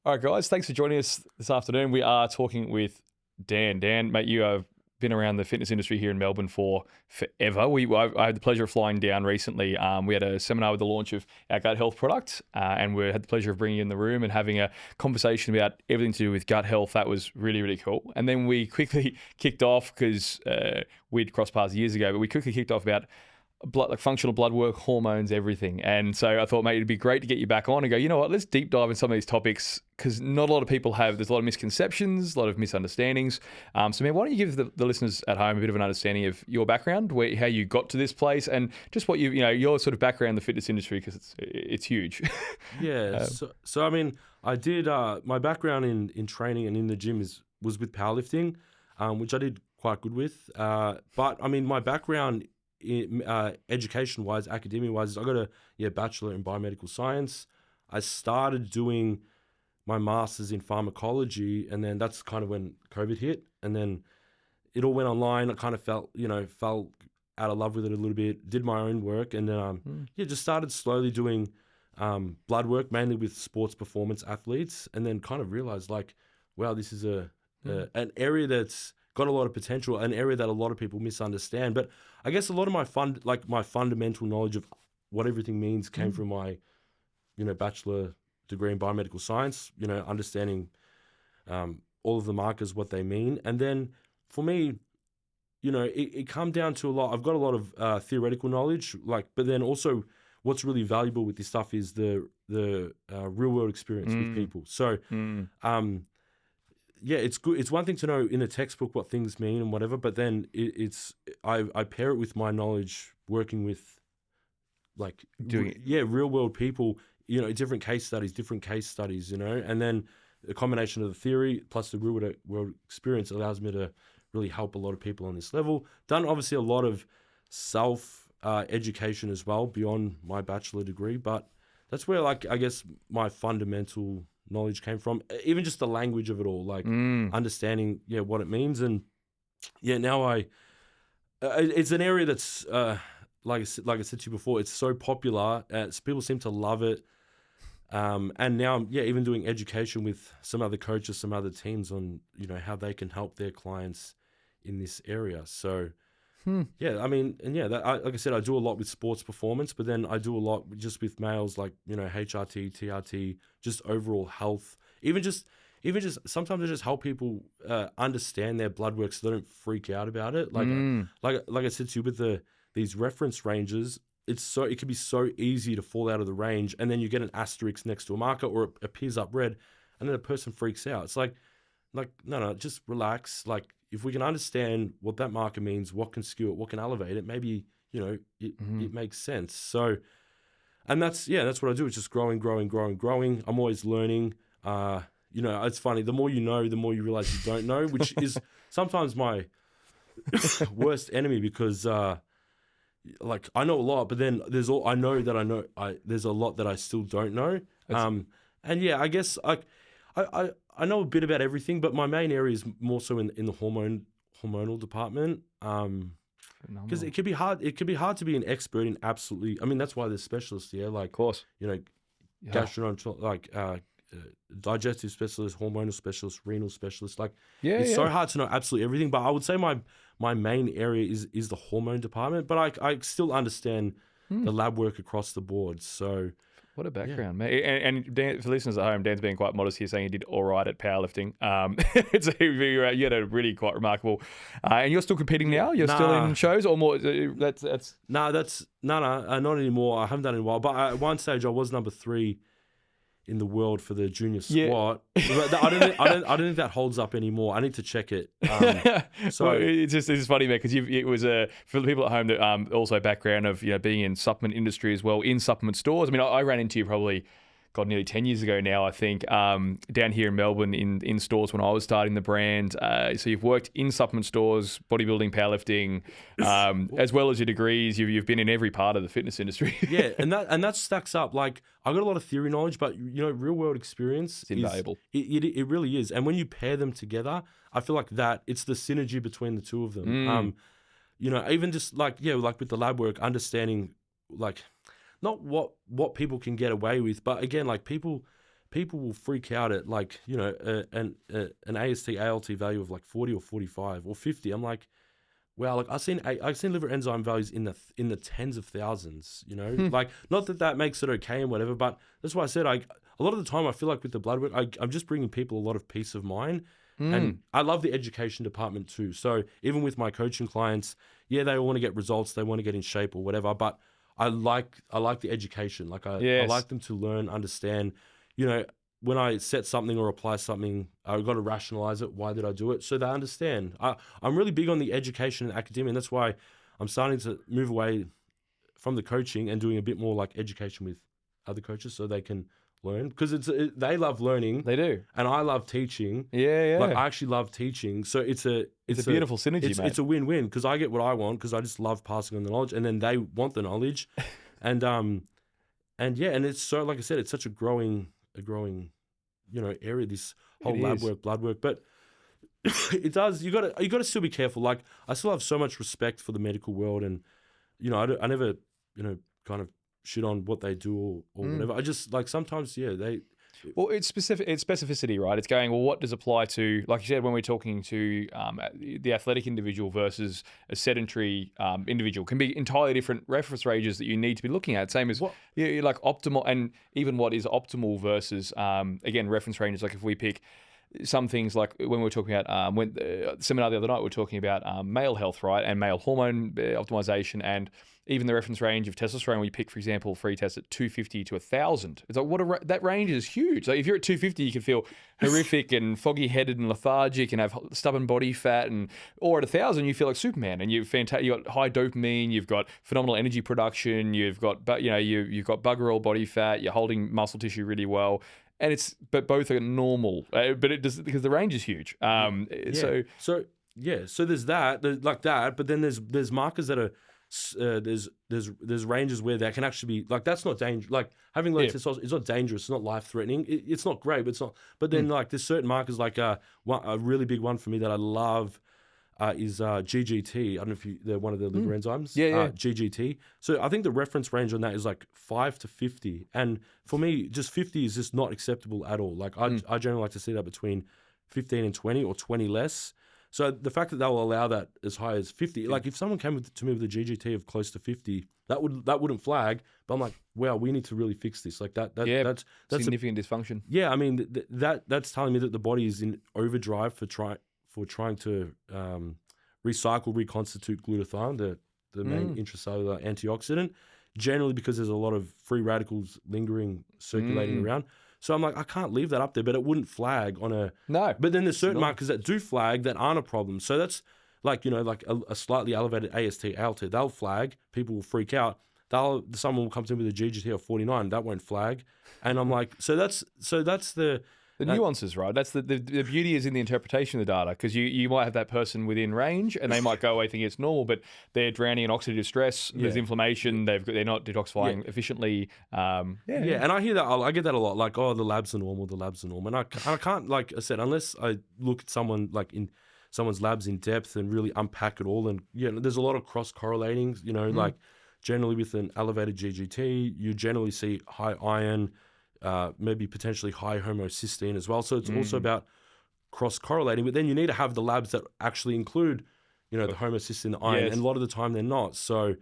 All right, guys, thanks for joining us this afternoon. We are talking with Dan. Dan, mate, you have been around the fitness industry here in Melbourne for forever. I had the pleasure of flying down recently. We had a seminar with the launch of our gut health product, and we had the pleasure of bringing you in the room and having a conversation about everything to do with gut health. That was really, really cool. And then we quickly kicked off because we'd crossed paths years ago, but we quickly kicked off about functional blood work, hormones, everything. And so I thought, mate, it'd be great to get you back on and go, you know what, let's deep dive in some of these topics because not a lot of people there's a lot of misconceptions, a lot of misunderstandings. So, man, why don't you give the listeners at home a bit of an understanding of your background, how you got to this place, and just what your sort of background in the fitness industry, because it's huge. Yeah. So I mean, I did my background in training and in the gym was with powerlifting, which I did quite good with. But I mean, my background education-wise, academia-wise, I got a bachelor in biomedical science. I started doing my master's in pharmacology, and then that's kind of when COVID hit, and then it all went online. I kind of fell out of love with it a little bit, did my own work, and then just started slowly doing blood work, mainly with sports performance athletes, and then kind of realized like, wow, this is an area that's got a lot of potential, an area that a lot of people misunderstand. But I guess a lot of my fundamental knowledge of what everything means came from my, bachelor degree in biomedical science, understanding all of the markers, what they mean. And then for me, it come down to a lot. I've got a lot of theoretical knowledge, but then also what's really valuable with this stuff is the real world experience with people. So, yeah, it's good. It's one thing to know in a textbook what things mean and whatever, but then I pair it with my knowledge working with real world people, different case studies, and then the combination of the theory plus the real world experience allows me to really help a lot of people on this level. Done obviously a lot of self education as well beyond my bachelor degree, but that's where I guess my fundamental knowledge came from, even just the language of it all, understanding what it means. And now it's an area that's like I said to you before, it's so popular, people seem to love it, and now I'm even doing education with some other coaches, some other teams on how they can help their clients in this area. So I mean, and like I said, I do a lot with sports performance, but then I do a lot just with males, like, HRT, TRT, just overall health. Even just sometimes I just help people understand their blood work so they don't freak out about it. Like I said to you, with these reference ranges, it can be so easy to fall out of the range, and then you get an asterisk next to a marker or it appears up red, and then a person freaks out. It's like no, just relax. Like, if we can understand what that marker means, what can skew it, what can elevate it, maybe, it makes sense. So, and that's what I do. It's just growing. I'm always learning. It's funny. The more you know, the more you realize you don't know, which is sometimes my worst enemy, because, I know a lot, but then there's a lot that I still don't know. And I guess I know a bit about everything, but my main area is more so in the hormonal department. Because it could be hard. It could be hard to be an expert in absolutely. I mean, that's why there's specialists here, like, of course, gastroenterology, digestive specialist, hormonal specialist, renal specialist. It's so hard to know absolutely everything. But I would say my main area is the hormone department. But I still understand the lab work across the board. So. What a background, mate. And Dan, for listeners at home, Dan's being quite modest here, saying he did all right at powerlifting. You had a really quite remarkable... and you're still competing now? You're still in shows? Or more? That's not anymore. I haven't done it in a while. But at one stage, I was number 3 in the world for the junior squat. But I don't think that holds up anymore. I need to check it. So it's funny, man, because it was for the people at home that also background of being in supplement industry as well, in supplement stores. I mean, I ran into you probably nearly 10 years ago now, I think, down here in Melbourne in stores when I was starting the brand. So you've worked in supplement stores, bodybuilding, powerlifting, as well as your degrees. You've been in every part of the fitness industry. Yeah, and that stacks up. Like, I got a lot of theory knowledge, but real world experience is invaluable. It really is. And when you pair them together, I feel like it's the synergy between the two of them. Even just like with the lab work, understanding not what people can get away with, but again, like people people will freak out at like, you know, an AST, ALT value of like 40 or 45 or 50. I'm like, wow, like I've seen liver enzyme values in the tens of thousands, you know, like not that makes it okay and whatever, but that's why I said a lot of the time I feel like with the blood work, I'm just bringing people a lot of peace of mind. And I love the education department too. So even with my coaching clients, yeah, they want to get results, they want to get in shape or whatever, but I like the education. Like I like them to learn, understand, you know, when I set something or apply something, I've got to rationalize it. Why did I do it? So they understand. I'm really big on the education and academia, and that's why I'm starting to move away from the coaching and doing a bit more like education with other coaches so they can learn. Because they love learning. They do. And I love teaching. Yeah. Like I actually love teaching. So it's a beautiful synergy, mate. It's a win-win because I get what I want because I just love passing on the knowledge, and then they want the knowledge. And yeah, and it's so, like I said, it's such a growing, you know, area, this whole lab work, blood work, but it does, you gotta still be careful. Like I still have so much respect for the medical world, and you know, I never, you know, kind of shit on what they do or whatever. I just like sometimes, well, it's specificity, right? It's going, well, what does apply to, like you said, when we're talking to the athletic individual versus a sedentary individual, can be entirely different reference ranges that you need to be looking at. Same as like optimal, and even what is optimal versus, again, reference ranges. Like if we pick some things, like when we were talking about, when the seminar the other night, we were talking about male health, right? And male hormone optimization, and even the reference range of testosterone, we pick, for example, free test at 250 to 1,000. It's like, that range is huge. Like if you're at 250, you can feel horrific and foggy-headed and lethargic and have stubborn body fat, or at 1,000, you feel like Superman, and you've got high dopamine, you've got phenomenal energy production, you've got you've got bugger all body fat, you're holding muscle tissue really well. And but both are normal, but it does, because the range is huge. So there's that, but then there's markers that are there's ranges where that can actually be, like, that's not dangerous. Like having low testosterone, it's not dangerous, it's not life threatening. It's not great, but it's not. But then like there's certain markers, like a really big one for me that I love. Is GGT. I don't know if they're one of the liver enzymes. GGT. So I think the reference range on that is like 5 to 50. And for me, just 50 is just not acceptable at all. Like I generally like to see that between 15 and 20 or 20 less. So the fact that they'll allow that as high as 50, like if someone came to me with a GGT of close to 50, that wouldn't flag. But I'm like, wow, we need to really fix this. Like that's significant dysfunction. Yeah, I mean that's telling me that the body is in overdrive for trying to recycle, reconstitute glutathione, the main intracellular antioxidant, generally because there's a lot of free radicals lingering, circulating around. So I'm like, I can't leave that up there, but it wouldn't flag on a... No. But then there's certain markers that do flag that aren't a problem. So that's like, you know, like a slightly elevated AST, ALT, they'll flag, people will freak out. Someone will come to me with a GGT of 49, that won't flag. And I'm like, so that's the nuances, right? That's the beauty is in the interpretation of the data, because you might have that person within range and they might go away thinking it's normal, but they're drowning in oxidative stress. There's inflammation. They're not detoxifying efficiently. And I hear that. I get that a lot. Like, oh, the labs are normal. And I can't, like I said, unless I look at someone like in someone's labs in depth and really unpack it all. And there's a lot of cross correlating. Like generally with an elevated GGT, you generally see high iron. Maybe potentially high homocysteine as well. So it's also about cross-correlating. But then you need to have the labs that actually include, the homocysteine, the iron, and a lot of the time they're not. So,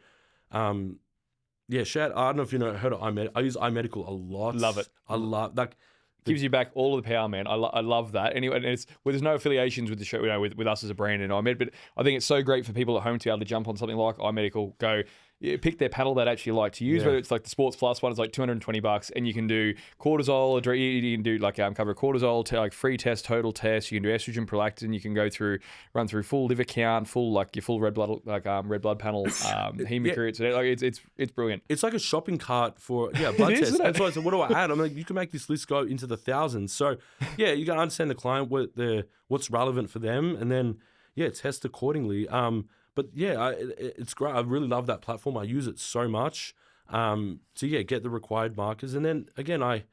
Shad, I don't know if heard of iMedical. I use iMedical a lot. Love it. I love that. Gives you back all of the power, man. I love that. Anyway, and there's no affiliations with the show, with us as a brand and iMed, but I think it's so great for people at home to be able to jump on something like iMedical, pick their panel that actually like to use, whether it's like the Sports Plus one, it's like $220, and you can do cortisol, or you can do like cover cortisol, like free test, total test. You can do estrogen, prolactin. You can run through full liver count, your full red blood, red blood panel, hemocrit. Like it's brilliant. It's like a shopping cart for blood tests. And so I said, what do I add? I'm like, you can make this list go into the thousands. So you got to understand the client, what's relevant for them, and then test accordingly. But it's great. I really love that platform. I use it so much to get the required markers. And then again, I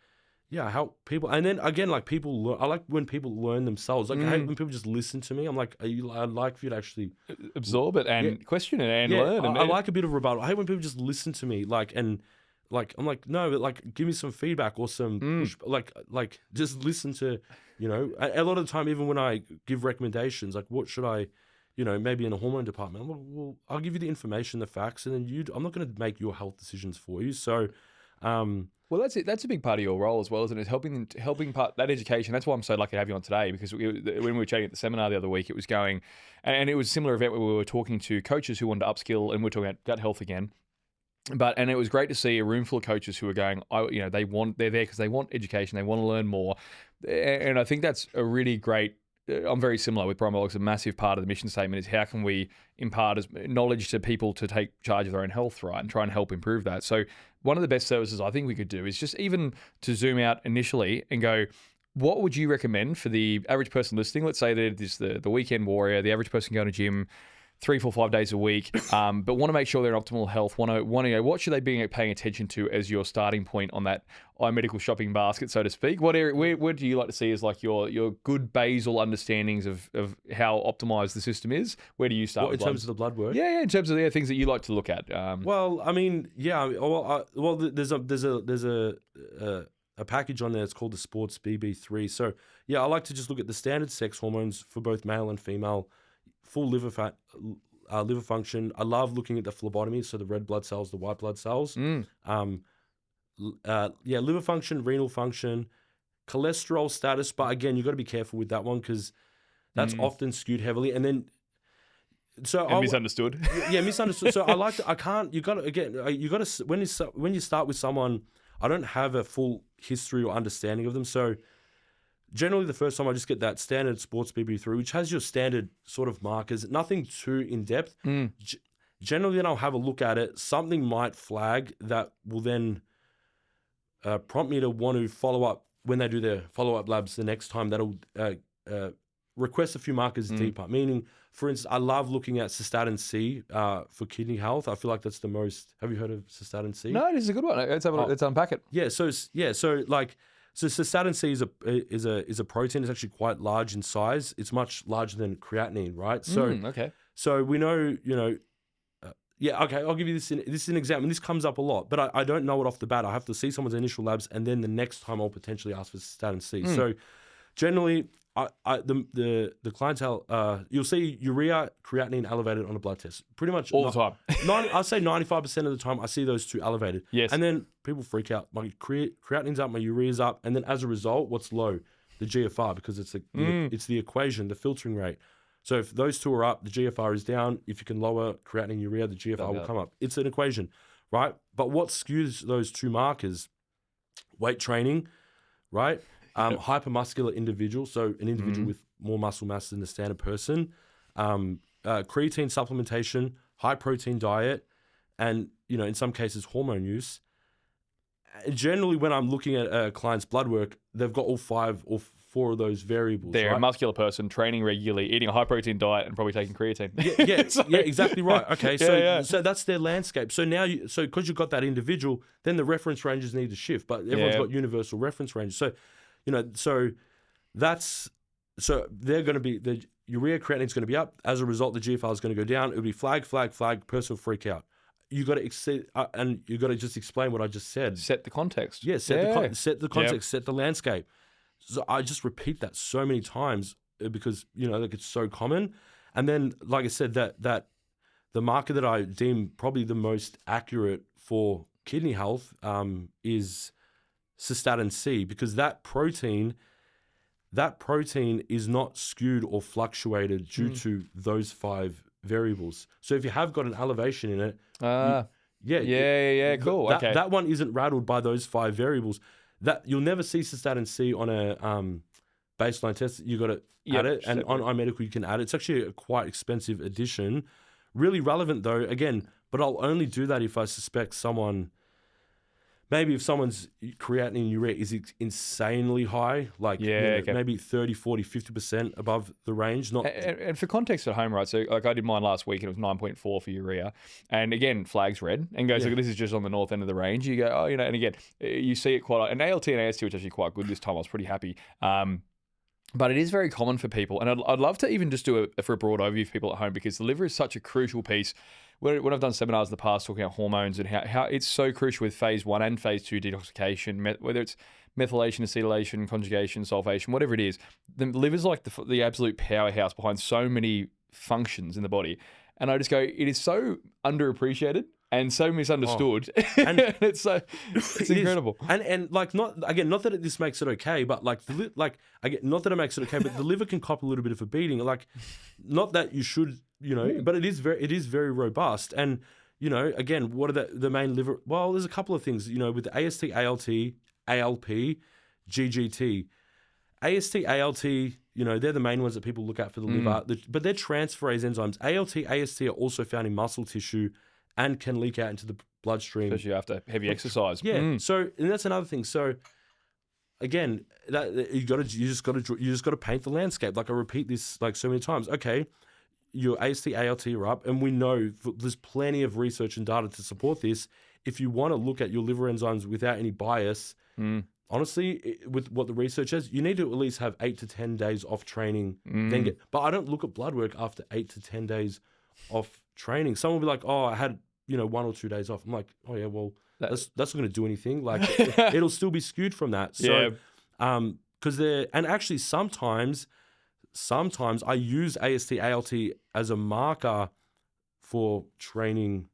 help people. And then again, like people learn. I like when people learn themselves. Like I hate when people just listen to me. I'm like, I'd like for you to actually absorb it and question it and learn. I like a bit of rebuttal. I hate when people just listen to me. Like, and like, I'm like, no, but like, give me some feedback or some push, like just listen to, a lot of the time, even when I give recommendations, like what should I, maybe in a hormone department, I'm like, well, I'll give you the information, the facts, and then I'm not going to make your health decisions for you. So, well, that's it. That's a big part of your role as well, isn't it? Helping part that education. That's why I'm so lucky to have you on today, because when we were chatting at the seminar the other week, it was going, and it was a similar event where we were talking to coaches who wanted to upskill, and we're talking about gut health again. And it was great to see a room full of coaches who are going, they're there because they want education, they want to learn more, and I think that's a really great. I'm very similar with Primabolics. A massive part of the mission statement is how can we impart knowledge to people to take charge of their own health, right, and try and help improve that. So one of the best services I think we could do is just even to zoom out initially and go, what would you recommend for the average person listening? Let's say that it is the weekend warrior, the average person going to gym 3, 4, 5 days a week, but want to make sure they're in optimal health. Want to what should they be paying attention to as your starting point on that iMedical shopping basket, so to speak? Where do you like to see as like your good basal understandings of how optimized the system is? Where do you start? In terms of the blood work? Yeah, in terms of the things that you like to look at. Well, I mean, yeah. Well, there's a package on there. It's called the Sports BB3. So yeah, I like to just look at the standard sex hormones for both male and female. Full liver function. I love looking at the phlebotomy, so the red blood cells, the white blood cells. Liver function, renal function, cholesterol status. But again, you've got to be careful with that one because that's often skewed heavily. And then, misunderstood. Yeah, misunderstood. So when you start with someone, I don't have a full history or understanding of them. So generally, the first time I just get that standard Sports BB3, which has your standard sort of markers, nothing too in depth. Generally, then I'll have a look at it. Something might flag that will then prompt me to want to follow up when they do their follow-up labs the next time. That'll request a few markers deeper. Meaning, for instance, I love looking at cystatin C for kidney health. I feel like that's the most. Have you heard of cystatin C? No, this is a good one. Let's unpack it. So cystatin C is a protein. It's actually quite large in size. It's much larger than creatinine, right? So okay. So we know, I'll give you this. This is an example. And this comes up a lot, but I don't know it off the bat. I have to see someone's initial labs, and then the next time I'll potentially ask for cystatin C. So generally, the clientele, you'll see urea, creatinine elevated on a blood test. Pretty much all the time. I'd say 95% of the time I see those two elevated. Yes. And then people freak out. My creatinine's up, my urea's up, and then as a result, what's low? The GFR, because it's the equation, the filtering rate. So if those two are up, the GFR is down. If you can lower creatinine, urea, the GFR will come up. It's an equation, right? But what skews those two markers? Weight training, right? Hypermuscular individual, so an individual with more muscle mass than the standard person, creatine supplementation, high protein diet, and in some cases hormone use. Generally, when I'm looking at a client's blood work, they've got all 5 or 4 of those variables. They're right? a muscular person training regularly, eating a high protein diet, and probably taking creatine. Yeah, exactly right. Okay, so that's their landscape. So now, because you've got that individual, then the reference ranges need to shift. But everyone's got universal reference ranges. So they're going to be, the urea creatinine is going to be up. As a result, the GFR is going to go down. It'll be flag, person will freak out. You got to exceed, and you got to just explain what I just said. Set the context. Yeah, set the context, set the landscape. So I just repeat that so many times because it's so common. And then, like I said, that the marker that I deem probably the most accurate for kidney health is cystatin C, because that protein is not skewed or fluctuated due to those 5 variables. So if you have got an elevation in it, cool. Okay, that one isn't rattled by those 5 variables. That you'll never see cystatin C on a baseline test. You got to add it, and on iMedical you can add it. It's actually a quite expensive addition. Really relevant though, again, but I'll only do that if I suspect someone. Maybe if someone's creatinine urea is insanely high, like maybe 30, 40, 50% above the range. And for context at home, right? So like I did mine last week and it was 9.4 for urea. And again, flags red and goes, look, this is just on the north end of the range. You go, and again, you see it quite, and ALT and AST, which is actually quite good this time. I was pretty happy. But it is very common for people. And I'd love to even just do it for a broad overview for people at home, because the liver is such a crucial piece. When I've done seminars in the past talking about hormones and how it's so crucial with phase 1 and phase 2 detoxification, whether it's methylation, acetylation, conjugation, sulfation, whatever it is, the liver's like the absolute powerhouse behind so many functions in the body. And I just go, it is so underappreciated and so misunderstood. And it's incredible. And like, not that this makes it okay, but like not that it makes it okay, but the liver can cop a little bit of a beating. Like, not that you should, but it is very robust. And again, what are the main liver? Well, there's a couple of things. With the AST, ALT, ALP, GGT, AST, ALT. They're the main ones that people look at for the liver, but they're transferase enzymes. ALT, AST are also found in muscle tissue and can leak out into the bloodstream, especially after heavy exercise. Yeah. So, and that's another thing. So, again, you just got to paint the landscape. Like, I repeat this like so many times. Okay, your AST, ALT are up, and we know there's plenty of research and data to support this. If you want to look at your liver enzymes without any bias, honestly, with what the research says, you need to at least have 8 to 10 days off training. But I don't look at blood work after 8 to 10 days off training. Someone will be like, "Oh, I had 1 or 2 days off." I'm like, "Oh yeah, well, that's not going to do anything. Like, it'll still be skewed from that." So, because and actually sometimes I use AST, ALT as a marker for training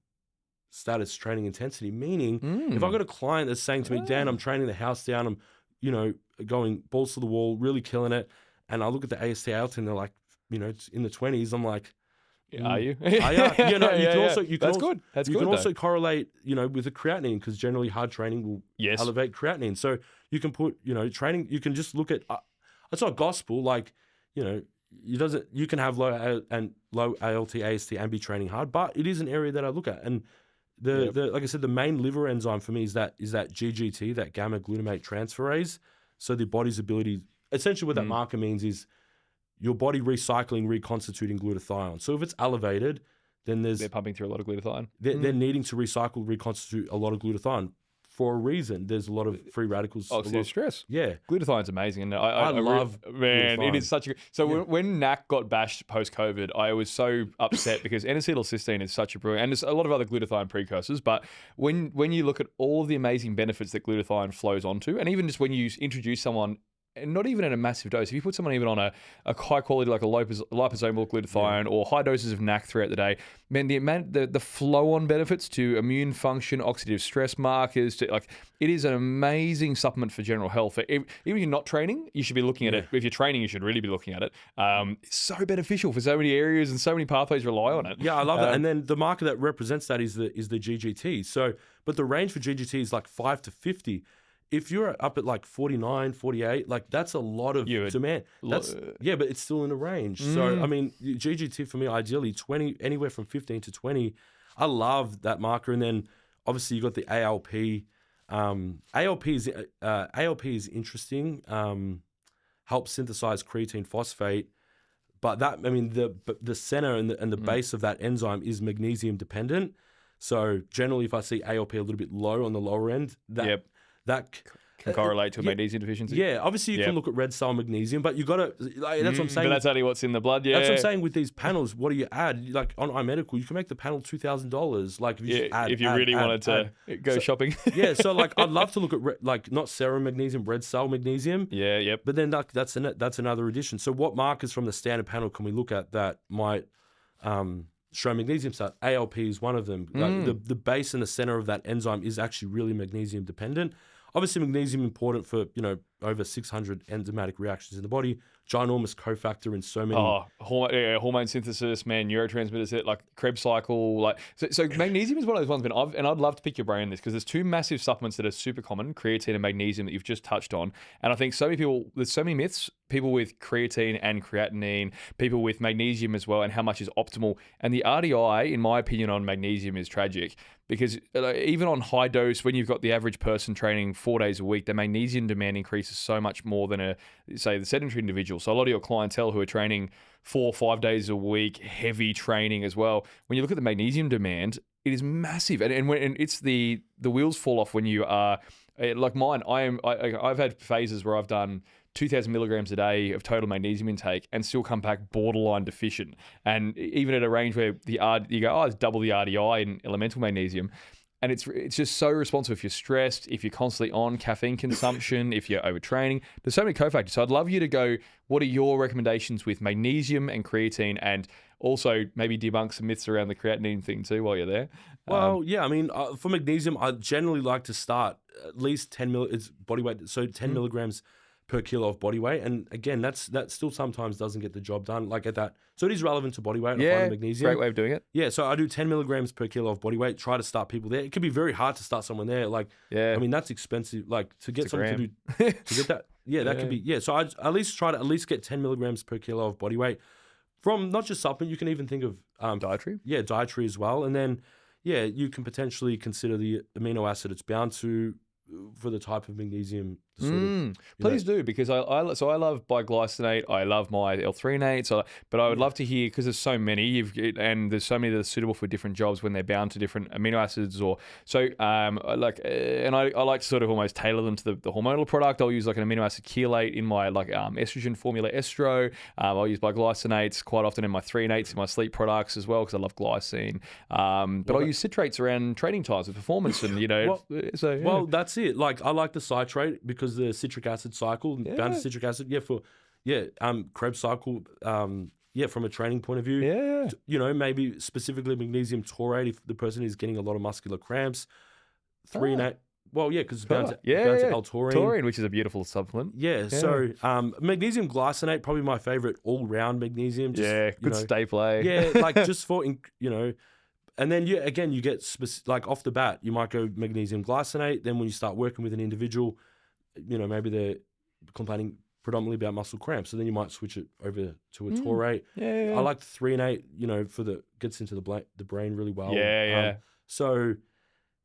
status, training intensity. Meaning, if I've got a client that's saying to me, "Dan, I'm training the house down. I'm, going balls to the wall, really killing it," and I look at the AST, ALT and they're like, it's in the 20s. I'm like, are you? You can also though. correlate, with the creatinine, because generally hard training will elevate creatinine. So you can put, training. You can just look at. It's not gospel. Like, you can have low ALT, AST and be training hard, but it is an area that I look at. And the like I said, the main liver enzyme for me is that GGT, that gamma glutamate transferase. So the body's ability, essentially, what that marker means is your body recycling, reconstituting glutathione. So if it's elevated, then they're pumping through a lot of glutathione. They're needing to recycle, reconstitute a lot of glutathione for a reason. There's a lot of free radicals. Oxidative stress. Yeah. Glutathione amazing. And I love glutathione. It is such a... So when NAC got bashed post-COVID, I was so upset because N-acetylcysteine is such a brilliant... And there's a lot of other glutathione precursors, but when you look at all of the amazing benefits that glutathione flows onto, and even just when you introduce someone, and not even at a massive dose. If you put someone even on a high quality, like a liposomal glutathione or high doses of NAC throughout the day, man, the flow on benefits to immune function, oxidative stress markers, it is an amazing supplement for general health. Even if you're not training, you should be looking at it. If you're training, you should really be looking at it. It's so beneficial for so many areas, and so many pathways rely on it. Yeah, I love it. And then the marker that represents that is the GGT. So, but the range for GGT is like 5 to 50. If you're up at like 49, 48, like that's a lot of demand. But it's still in the range. So, I mean, GGT for me, ideally 20, anywhere from 15 to 20. I love that marker. And then obviously you got the ALP. ALP is interesting. Helps synthesize creatine phosphate. But the center and the base of that enzyme is magnesium dependent. So generally, if I see ALP a little bit low on the lower end, that can correlate to a magnesium deficiency. Yeah, obviously you can look at red cell magnesium, but you got to. That's what I'm saying. But that's only what's in the blood. Yeah, that's what I'm saying with these panels. What do you add? Like on iMedical, you can make the panel $2,000. Like if you really wanted to go shopping. So like I'd love to look at not serum magnesium, red cell magnesium. Yeah, yep. But then that's another addition. So what markers from the standard panel can we look at that might show magnesium stat? ALP is one of them. Like the base and the center of that enzyme is actually really magnesium dependent. Obviously, magnesium important for, over 600 enzymatic reactions in the body. Ginormous cofactor in so many. Hormone synthesis, man, neurotransmitters, like Krebs cycle. So magnesium is one of those ones, and I'd love to pick your brain on this because there's two massive supplements that are super common, creatine and magnesium, that you've just touched on. And I think so many people, there's so many myths, people with creatine and creatinine, people with magnesium as well, and how much is optimal. And the RDI, in my opinion, on magnesium is tragic. Because even on high dose, when you've got the average person training 4 days a week, the magnesium demand increases so much more than the sedentary individual. So a lot of your clientele who are training 4 or 5 days a week, heavy training as well, when you look at the magnesium demand, it is massive. And it's the wheels fall off when you are like mine, I've had phases where I've done 2,000 milligrams a day of total magnesium intake and still come back borderline deficient. And even at a range where you go, it's double the RDI in elemental magnesium. And it's just so responsive if you're stressed, if you're constantly on caffeine consumption, if you're overtraining. There's so many cofactors. So I'd love you to go, what are your recommendations with magnesium and creatine, and also maybe debunk some myths around the creatinine thing too while you're there? Well, yeah, I mean, for magnesium, I generally like to start at least 10 it's body weight, so 10 milligrams per kilo of body weight. And again, that still sometimes doesn't get the job done like at that. So it is relevant to body weight. Yeah, magnesium. great way of doing it. Yeah, so I do 10 milligrams per kilo of body weight. Try to start people there. It can be very hard to start someone there. Like, I mean, that's expensive. Like to get someone to get that. Yeah, that could be. Yeah, so I at least try to get 10 milligrams per kilo of body weight from not just supplement. You can even think of Dietary. Yeah, dietary as well. And then you can potentially consider the amino acid it's bound to for the type of magnesium. Please do, because I love biglycinate. I love my L-threonate. But I would love to hear, because there's so many, and there's so many that are suitable for different jobs when they're bound to different amino acids. I like to sort of almost tailor them to the hormonal product. I'll use like an amino acid chelate in my estrogen formula estro. I'll use biglycinates quite often in my threonates in my sleep products as well, because I love glycine. But I'll use citrates around training times with performance, and well, that's it. Like I like the citrate because the citric acid cycle, bound to citric acid. Krebs cycle. From a training point of view. Maybe specifically magnesium taurate if the person is getting a lot of muscular cramps. Threonate. Well, because it's bound to L-taurine. Taurine, which is a beautiful supplement. So magnesium glycinate, probably my favorite all-round magnesium. Good staple. Just for and then you get like off the bat, you might go magnesium glycinate. Then when you start working with an individual, maybe they're complaining predominantly about muscle cramps, so then you might switch it over to a taurate. I like the threonate, gets into the brain really well.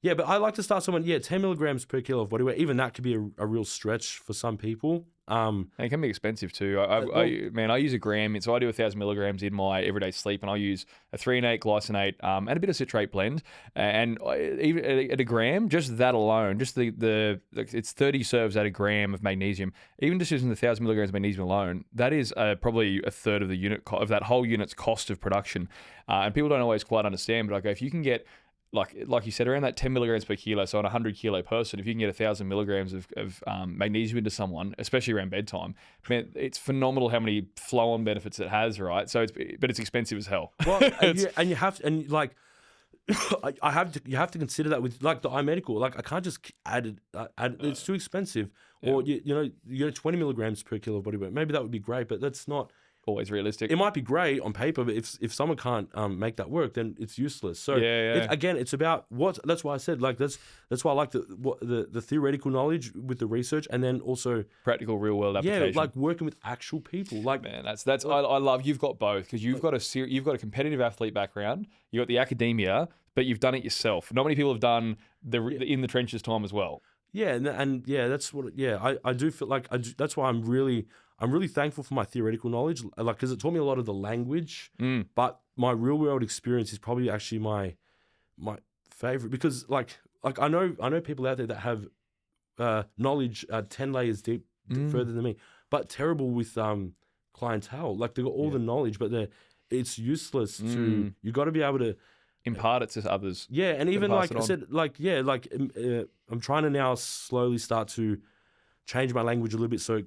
But I like to start someone 10 milligrams per kilo of body weight. Even that could be a real stretch for some people. And it can be expensive too. I use a gram, so I do 1,000 milligrams in my everyday sleep, and I use a threonate, glycinate, and a bit of citrate blend. And even at a gram, just that alone, just it's 30 serves at a gram of magnesium. Even just using the 1,000 milligrams of magnesium alone, that is probably a third of the unit of that whole unit's cost of production. And people don't always quite understand, but I go, if you can get like you said, around that 10 milligrams per kilo, so on a 100 kilo person, if you can get 1,000 milligrams of magnesium into someone, especially around bedtime, man, it's phenomenal how many flow-on benefits it has, right? So it's expensive as hell. Well, you have to consider that with like the iMedical. Like I can't just add it. It's too expensive. Yeah. Or you get 20 milligrams per kilo of body weight. Maybe that would be great, but that's not always realistic. It might be great on paper, but if someone can't make that work, then it's useless. So it's about what. That's why I said that's why I like the theoretical knowledge with the research, and then also practical real world application. Yeah, like working with actual people. Like man, that's I love. You've got both, because you've got a competitive athlete background. You got the academia, but you've done it yourself. Not many people have done the in the trenches time as well. Yeah, and that's what. Yeah, I do feel like that's why I'm really thankful for my theoretical knowledge, like because it taught me a lot of the language. But my real world experience is probably actually my favorite, because like I know people out there that have knowledge 10 layers deep further than me, but terrible with clientele. Like they got all the knowledge, but it's useless to. You got to be able to impart it to others. Yeah, and even like I said, I'm trying to now slowly start to change my language a little bit, so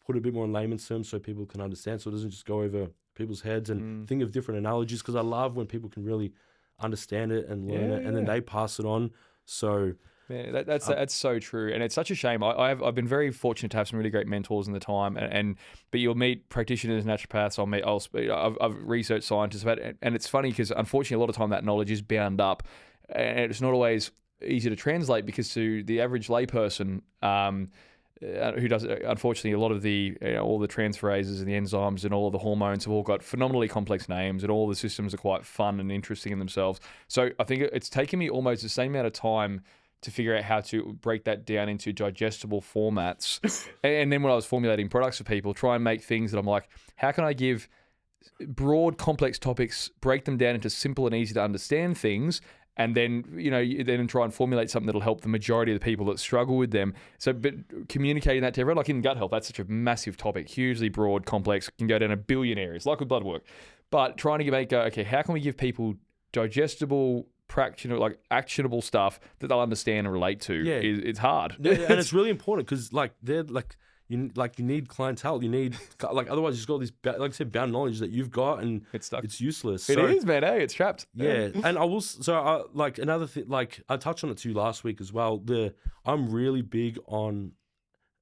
put a bit more in layman's terms so people can understand, so it doesn't just go over people's heads, and think of different analogies, because I love when people can really understand it and learn it, and then they pass it on. So yeah, that's so true, and it's such a shame. I've been very fortunate to have some really great mentors in the time, but you'll meet practitioners, naturopaths. I've researched scientists about it, and it's funny because unfortunately a lot of time that knowledge is bound up, and it's not always easy to translate, because to the average layperson who does, unfortunately, a lot of the all the transferases and the enzymes and all of the hormones have all got phenomenally complex names, and all the systems are quite fun and interesting in themselves. So I think it's taken me almost the same amount of time to figure out how to break that down into digestible formats. And then when I was formulating products for people, try and make things that I'm like, how can I give broad, complex topics, break them down into simple and easy to understand things, and then you then try and formulate something that'll help the majority of the people that struggle with them. So, but communicating that to everyone, like in gut health, that's such a massive topic, hugely broad, complex, can go down a billion areas, like with blood work. But trying to make okay, how can we give people digestible, like actionable stuff that they'll understand and relate to? Yeah. It's hard, and it's really important because they're you need clientele. You need otherwise you've got this like I said bound knowledge that you've got and it's stuck. It's useless. It is, man. Hey, it's trapped. Yeah, and I will. So another thing, I touched on it to you last week as well. I'm really big on.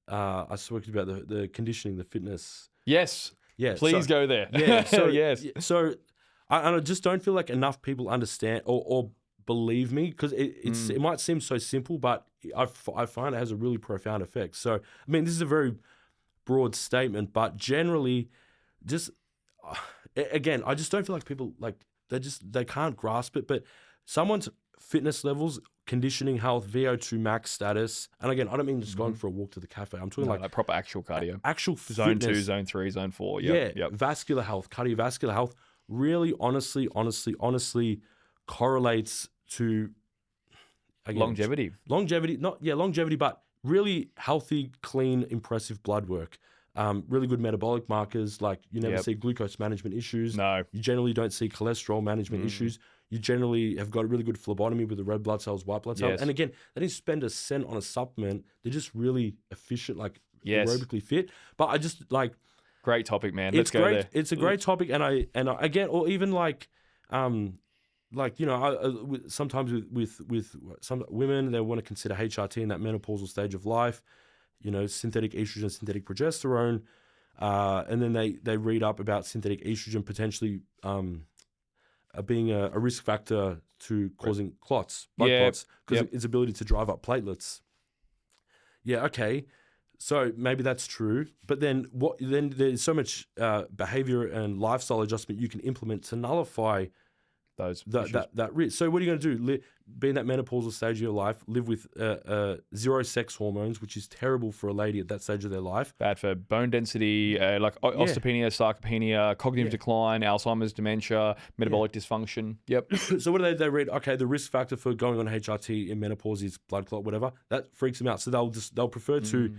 I spoke about the conditioning, the fitness. Yes. Yeah. Please go there. Yeah. So yes. So I just don't feel like enough people understand or believe me because it might seem so simple, but I find it has a really profound effect. So I mean, this is a very broad statement, but generally, just again, I just don't feel like people they can't grasp it. But someone's fitness levels, conditioning, health, VO2 max status, and again, I don't mean just going for a walk to the cafe. I'm talking like proper actual cardio, actual zone fitness. 2, zone 3, zone 4. Vascular health, cardiovascular health, really honestly correlates to longevity, but really healthy, clean, impressive blood work. Really good metabolic markers, like you never see glucose management issues. No. You generally don't see cholesterol management issues. You generally have got a really good phlebotomy with the red blood cells, white blood cells. Yes. And again, they didn't spend a cent on a supplement. They're just really efficient, aerobically fit. But I just great topic, man. Let's go great. there. It's a great topic, and I again, or even sometimes with some women, they want to consider HRT in that menopausal stage of life. Synthetic estrogen, synthetic progesterone, and then they read up about synthetic estrogen potentially being a risk factor to causing blood clots, because its ability to drive up platelets. Yeah, okay. So maybe that's true, but then Then there's so much behavior and lifestyle adjustment you can implement to nullify that risk. So what are you going to do? Be in that menopausal stage of your life, live with zero sex hormones, which is terrible for a lady at that stage of their life. Bad for bone density, osteopenia, sarcopenia, cognitive decline, Alzheimer's, dementia, metabolic dysfunction. Yep. So what do they read? Okay, the risk factor for going on HRT in menopause is blood clot, whatever. That freaks them out. So they'll prefer to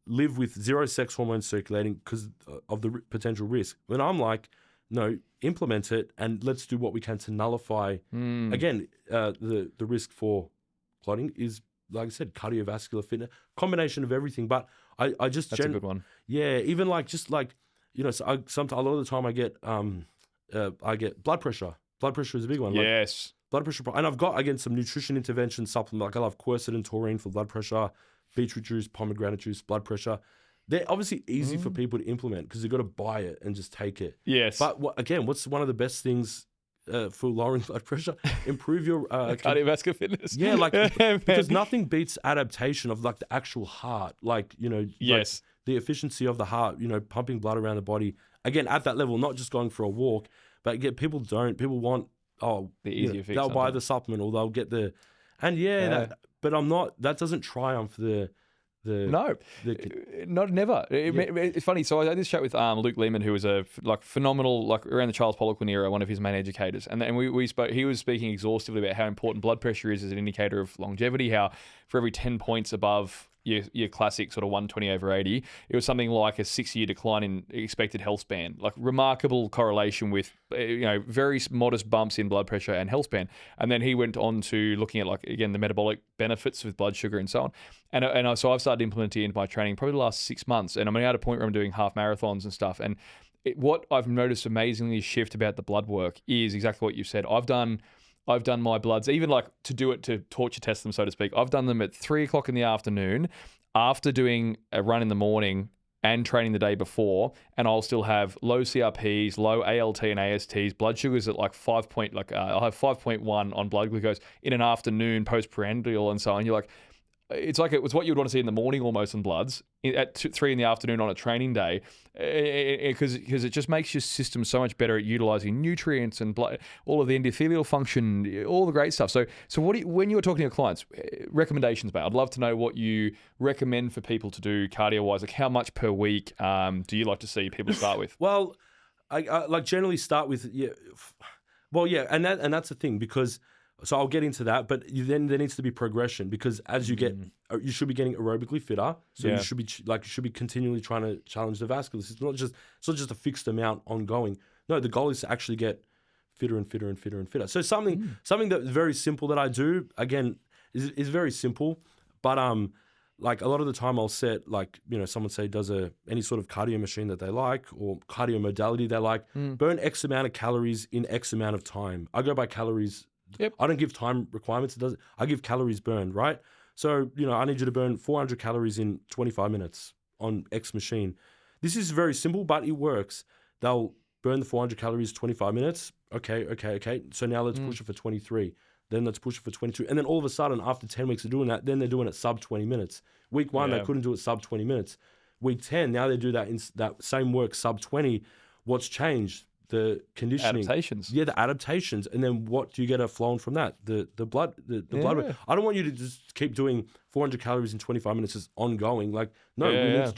live with zero sex hormones circulating because of the potential risk. When I'm like, no, implement it and let's do what we can to nullify. Again, the risk for clotting is, like I said, cardiovascular fitness, combination of everything. But I just that's a good one. Yeah, even so a lot of the time I get blood pressure. Blood pressure is a big one. Yes, blood pressure, and I've got again some nutrition intervention supplement. Like I love quercetin, taurine for blood pressure, beetroot juice, pomegranate juice, blood pressure. They're obviously easy for people to implement because they've got to buy it and just take it. Yes. But what's one of the best things for lowering blood pressure? Improve your cardiovascular fitness. Yeah, because nothing beats adaptation of the actual heart. Yes. The efficiency of the heart, pumping blood around the body. Again, at that level, not just going for a walk, but again, people want, the easier fix. They'll buy the supplement or they'll get but I'm not, that doesn't triumph the never. It's funny. So I had this chat with Luke Lehman, who was a phenomenal, around the Charles Poliquin era, one of his main educators, and we spoke. He was speaking exhaustively about how important blood pressure is as an indicator of longevity. How for every 10 points above your classic sort of 120/80, it was something like a 6-year decline in expected health span. Remarkable correlation with very modest bumps in blood pressure and health span. And then he went on to looking at again the metabolic benefits with blood sugar and so on. And so I've started implementing it into my training probably the last 6 months, and I'm at a point where I'm doing half marathons and stuff. And what I've noticed amazingly shift about the blood work is exactly what you said. I've done my bloods, even to do it to torture test them, so to speak. I've done them at 3:00 in the afternoon after doing a run in the morning and training the day before, and I'll still have low CRPs, low ALT and ASTs, blood sugars at I'll have 5.1 on blood glucose in an afternoon postprandial and so on. You're like, it's what you'd want to see in the morning almost in bloods at 3 in the afternoon on a training day, because it just makes your system so much better at utilizing nutrients and blood, all of the endothelial function, all the great stuff. So when you're talking to your clients, recommendations, mate, I'd love to know what you recommend for people to do cardio wise. How much per week do you like to see people start with? Well, I generally start with and that's the thing, because So I'll get into that, but then there needs to be progression, because as you get, you should be getting aerobically fitter. So you should be continually trying to challenge the vascular system. It's not just a fixed amount ongoing. No, the goal is to actually get fitter and fitter and fitter and fitter. So something that's very simple that I do, again, is very simple, but like a lot of the time I'll set, like, someone say does any sort of cardio machine that they like, or cardio modality they like, burn X amount of calories in X amount of time. I go by calories. Yep. I don't give time requirements. I give calories burned, right? So, I need you to burn 400 calories in 25 minutes on X machine. This is very simple, but it works. They'll burn the 400 calories 25 minutes. Okay. So now let's push it for 23. Then let's push it for 22. And then all of a sudden, after 10 weeks of doing that, then they're doing it sub 20 minutes. Week 1, they couldn't do it sub 20 minutes. Week 10, now they do that in that same work sub 20. What's changed? The conditioning. Adaptations. Yeah, the adaptations. And then what do you get flowing from that? The blood blood work. I don't want you to just keep doing 400 calories in 25 minutes just ongoing. Like, no,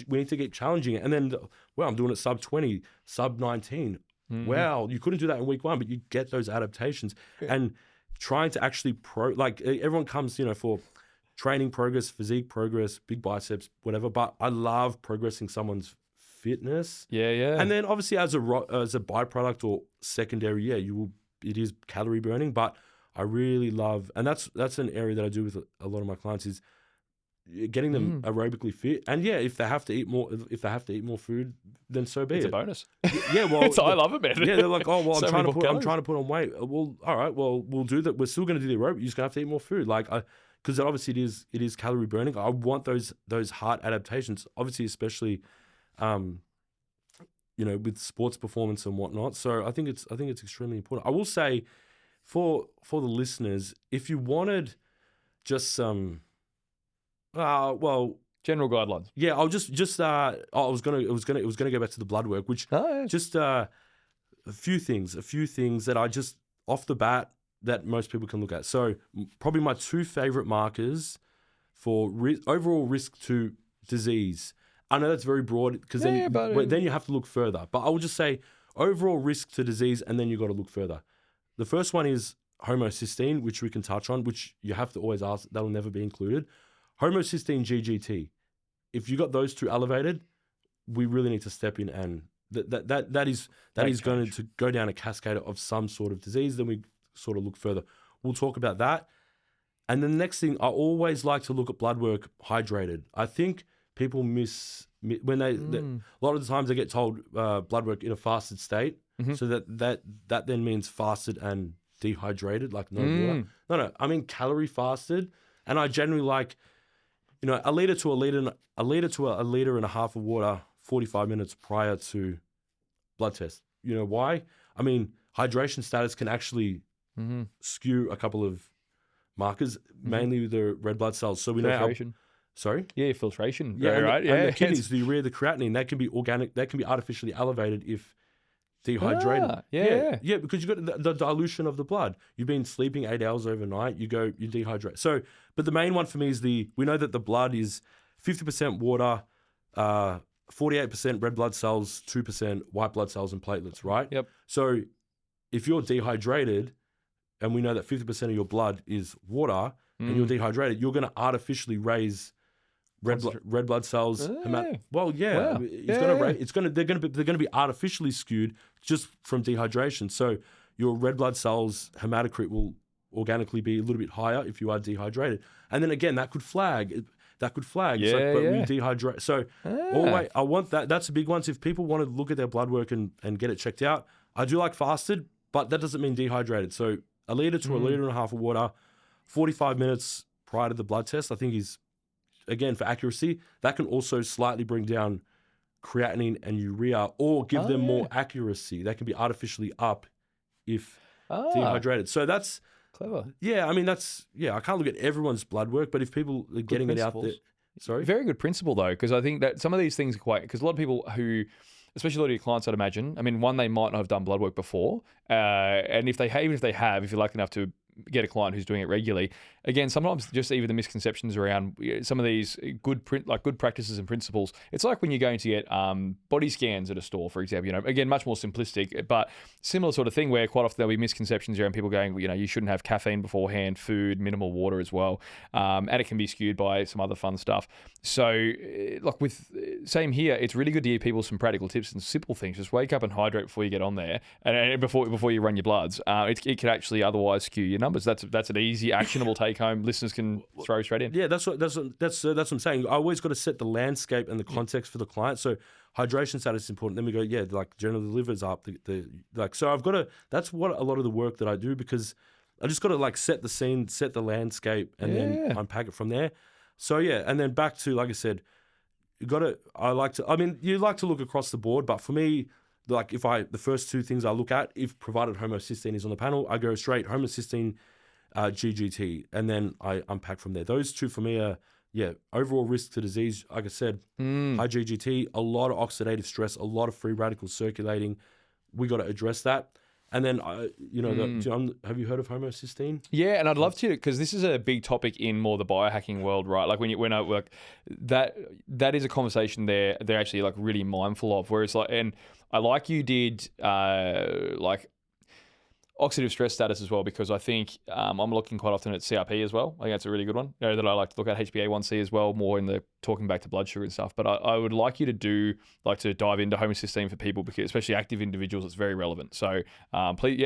we need to keep challenging it. And then, I'm doing it sub 20, sub 19. Wow, you couldn't do that in week 1, but you get those adaptations. And trying to actually everyone comes, for training progress, physique progress, big biceps, whatever. But I love progressing someone's fitness. Yeah. And then obviously as a byproduct or secondary, it is calorie burning. But I really love, and that's an area that I do with a lot of my clients, is getting them aerobically fit. And if they have to eat more food, then so be it. It's a bonus. Yeah, well, I love it, man. Yeah, they're like, oh well, So I'm many trying to put on weight. Well, all right, well, we'll do that. We're still going to do the aerobic. You're just going to have to eat more food, because obviously it is calorie burning. I want those heart adaptations, obviously, especially, with sports performance and whatnot. So I think it's extremely important. I will say, for the listeners, if you wanted just some. General guidelines. Yeah, I'll just it was gonna go back to the blood work, which just a few things that I just off the bat that most people can look at. So probably my 2 favorite markers for overall risk to disease. I know that's very broad, because then you have to look further. But I will just say overall risk to disease, and then you got to look further. The first one is homocysteine, which we can touch on, which you have to always ask. That'll never be included. Homocysteine GGT. If you got those 2 elevated, we really need to step in, and that is going to go down a cascade of some sort of disease. Then we sort of look further. We'll talk about that. And then the next thing, I always like to look at blood work hydrated. I think people when a lot of the times they get told blood work in a fasted state. So that then means fasted and dehydrated, like no water. No, I mean calorie fasted. And I generally like, a liter to a liter and a half of water 45 minutes prior to blood test. You know why? I mean, hydration status can actually skew a couple of markers, mainly the red blood cells. So we filtration. Know sorry? Yeah, filtration. Yeah, right. And the kidneys, the urea, the creatinine, that can be organic, that can be artificially elevated if dehydrated. Yeah, because you've got the dilution of the blood. You've been sleeping 8 hours overnight, you dehydrate. So, but the main one for me is we know that the blood is 50% water, 48% red blood cells, 2% white blood cells and platelets, right? Yep. So if you're dehydrated, and we know that 50% of your blood is water, and you're dehydrated, you're going to artificially raise red blood cells. Wow. They're going to be artificially skewed just from dehydration. So your red blood cells hematocrit will organically be a little bit higher if you are dehydrated. And then again, that could flag. We dehydrate. So always, I want that. That's a big one. So if people want to look at their blood work and get it checked out, I do like fasted, but that doesn't mean dehydrated. So a liter to a liter and a half of water, 45 minutes prior to the blood test, I think is, again, for accuracy, that can also slightly bring down creatinine and urea, or give them more accuracy. That can be artificially up if dehydrated. So that's clever. Yeah, I mean, I can't look at everyone's blood work, but if people are getting it out there. Sorry? Very good principle, though, because I think that some of these things are quite, because a lot of people who, especially a lot of your clients, I'd imagine, I mean, one, they might not have done blood work before. And even if they have, if you're lucky enough to get a client who's doing it regularly, again, sometimes just even the misconceptions around some of these good practices and principles. It's like when you're going to get body scans at a store, for example. Again, much more simplistic, but similar sort of thing where quite often there'll be misconceptions around people going, you shouldn't have caffeine beforehand, food, minimal water as well, and it can be skewed by some other fun stuff. So, like with same here, it's really good to give people some practical tips and simple things. Just wake up and hydrate before you get on there, and before you run your bloods. It could actually otherwise skew your numbers. That's an easy, actionable take home. Listeners can throw straight in. Yeah, that's what I'm saying. I always got to set the landscape and the context for the client. So hydration status is important. Then we go, like generally the liver's up. So I've got to. That's what a lot of the work that I do, because I just got to like set the scene, set the landscape, and then unpack it from there. So yeah, and then back to, like I said, you like to look across the board, but for me, like the first two things I look at, if provided homocysteine is on the panel, I go straight homocysteine, GGT, and then I unpack from there. Those two for me are, overall risk to disease. Like I said, high GGT, a lot of oxidative stress, a lot of free radicals circulating. We got to address that. And then, have you heard of homocysteine? Yeah, and I'd love to, because this is a big topic in more the biohacking world, right? Like when I work, that is a conversation they're actually like really mindful of. Whereas and I like you did like oxidative stress status as well, because I think I'm looking quite often at CRP as well. I think that's a really good one. That I like to look at HbA1c as well, more in the talking back to blood sugar and stuff. But I would like you to dive into homocysteine for people, because especially active individuals, it's very relevant. So please,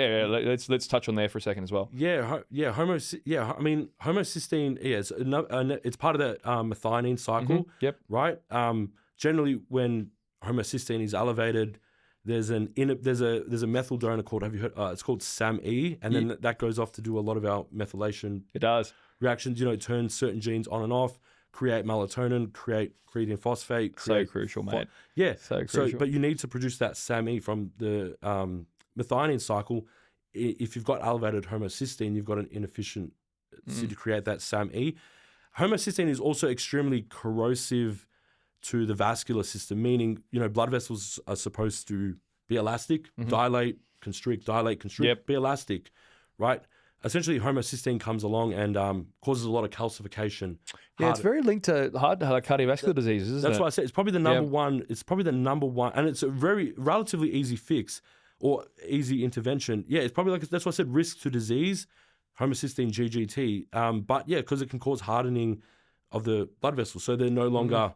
let's touch on there for a second as well. Homocysteine, it's part of the methionine cycle. Yep. Right. Generally, when homocysteine is elevated, there's a methyl donor called, have you heard? It's called SAMe, and then that goes off to do a lot of our methylation. It does reactions. It turns certain genes on and off, create melatonin, create creatine phosphate. So crucial, mate. So crucial. So, but you need to produce that SAMe from the methionine cycle. If you've got elevated homocysteine, you've got an inefficient to create that SAMe. Homocysteine is also extremely corrosive to the vascular system, meaning, blood vessels are supposed to be elastic, dilate, constrict, be elastic, right? Essentially, homocysteine comes along and causes a lot of calcification. Yeah, it's very linked to cardiovascular diseases, isn't it? That's why I say it's probably the number one. It's probably the number one, and it's a relatively easy fix or easy intervention. Yeah, it's probably that's why I said risk to disease, homocysteine, GGT. But yeah, because it can cause hardening of the blood vessels, so they're no longer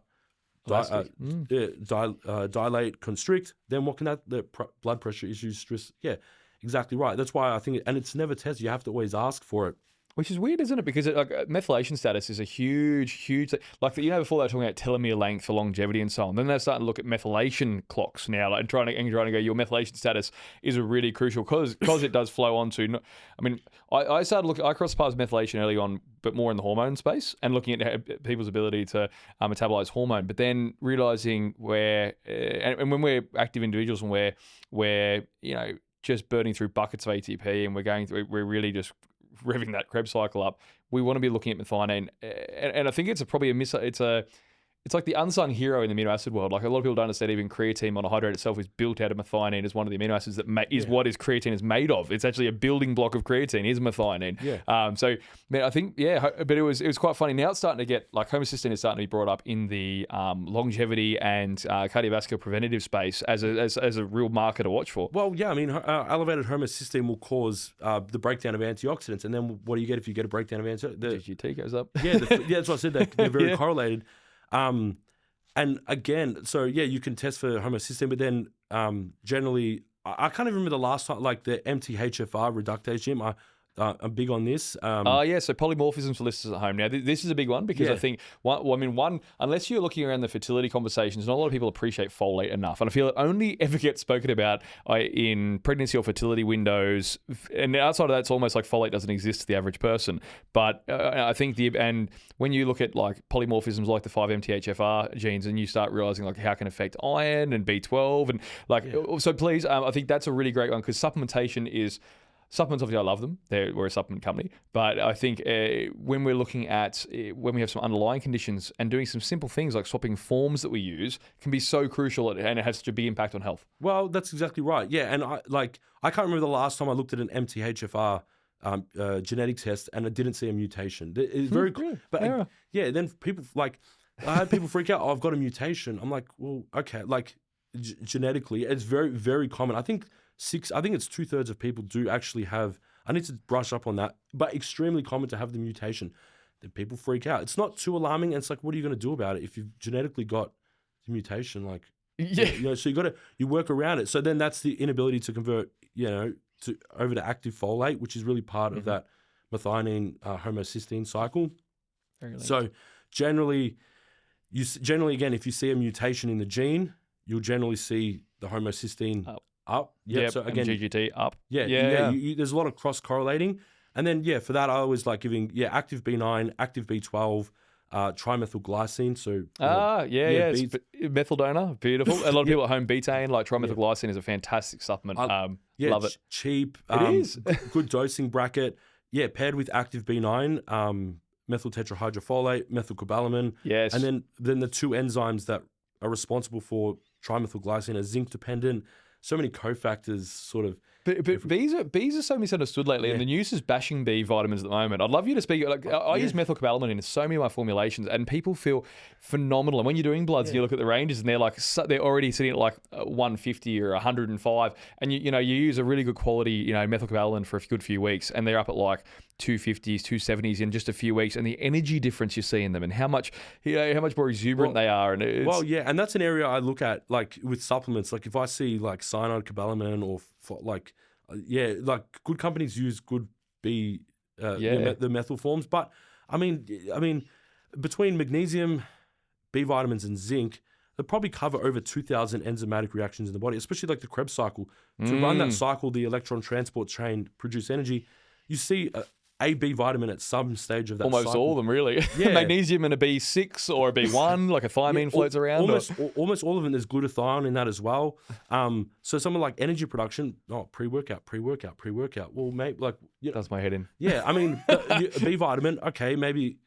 dilate, constrict. Then what can the blood pressure issues, stress? Yeah, exactly right. That's why I think, and it's never tested. You have to always ask for it. Which is weird, isn't it? Because methylation status is a huge thing. Like, before they were talking about telomere length for longevity and so on. Then they're starting to look at methylation clocks now, and trying to go, your methylation status is a really crucial, because it does flow on to. I started looking. I crossed paths with methylation early on, but more in the hormone space, and looking at people's ability to metabolize hormone. But then realizing and when we're active individuals and we're just burning through buckets of ATP, and we're really just revving that Krebs cycle up, we want to be looking at methionine, and I think it's it's like the unsung hero in the amino acid world. Like, a lot of people don't understand even creatine monohydrate itself is built out of methionine as one of the amino acids that is what creatine is made of. It's actually a building block of creatine is methionine. Yeah. So, man, I think, but it was quite funny. Now it's starting to get, like, homocysteine is starting to be brought up in the longevity and cardiovascular preventative space as a real marker to watch for. Well, yeah, I mean, elevated homocysteine will cause the breakdown of antioxidants, and then what do you get if you get a breakdown of antioxidants? The GGT goes up. Yeah, that's what I said. They're very correlated. And again, so yeah, you can test for homocysteine, but then generally, I can't even remember the last time, like the MTHFR reductase, Jim. I'm big on this. So polymorphisms for listeners at home. Now, this is a big one, because I think, one, unless you're looking around the fertility conversations, not a lot of people appreciate folate enough. And I feel it only ever gets spoken about in pregnancy or fertility windows. And outside of that, it's almost like folate doesn't exist to the average person. But I think and when you look at like polymorphisms like the 5-MTHFR genes, and you start realizing like how it can affect iron and B12 and so please, I think that's a really great one, because supplementation is. Supplements, obviously, I love them. We're a supplement company. But I think when we're looking at when we have some underlying conditions, and doing some simple things like swapping forms that we use can be so crucial, and it has such a big impact on health. Well, that's exactly right. Yeah, and I can't remember the last time I looked at an MTHFR genetic test, and I didn't see a mutation. It's very, Really? but Yeah. yeah. Then people like, I had people freak out. Oh, I've got a mutation. I'm like, well, okay, like genetically, it's very, very common. I think it's 2/3 of people do actually have. I need to brush up on that, but extremely common to have the mutation. Then people freak out. It's not too alarming, and it's like, what are you going to do about it if you've genetically got the mutation? Like, Yeah. so you work around it. So then that's the inability to convert, over to active folate, which is really part of that methionine homocysteine cycle. Very linked. So generally again, if you see a mutation in the gene, you'll generally see the homocysteine up. Yep. So And again, GGT up. yeah. There's a lot of cross correlating, and then for that I always like giving active B9, active B12, trimethylglycine. So methyl donor, beautiful. A lot of people at home betaine, like trimethylglycine, is a fantastic supplement. Love it. Cheap. It is good dosing bracket. Yeah, paired with active B9, methyl tetrahydrofolate, methylcobalamin. Yes, and then the two enzymes that are responsible for trimethylglycine are zinc dependent. So many cofactors, sort of. But bees are so misunderstood lately, and the news is bashing B vitamins at the moment. I'd love you to speak. Like I use methylcobalamin in so many of my formulations, and people feel phenomenal. And when you're doing bloods, and you look at the ranges, and they're already sitting at like 150 or 105, and you use a really good quality methylcobalamin for a good few weeks, and they're up at like 250s, 270s in just a few weeks, and the energy difference you see in them, and how much more exuberant they are. And and that's an area I look at, like with supplements. Like if I see like cyanide cobalamin or like good companies use good the methyl forms, but I mean between magnesium, B vitamins, and zinc, they probably cover over 2,000 enzymatic reactions in the body, especially like the Krebs cycle. To run that cycle, the electron transport chain produce energy. You see a B vitamin at some stage of that almost cycle. all of them, really. Yeah. Magnesium and a B6 or a B1, like a thiamine floats around. Almost all of them, there's glutathione in that as well. So something like energy production, pre-workout. Well, Does my head in. Yeah, I mean, B vitamin, okay, maybe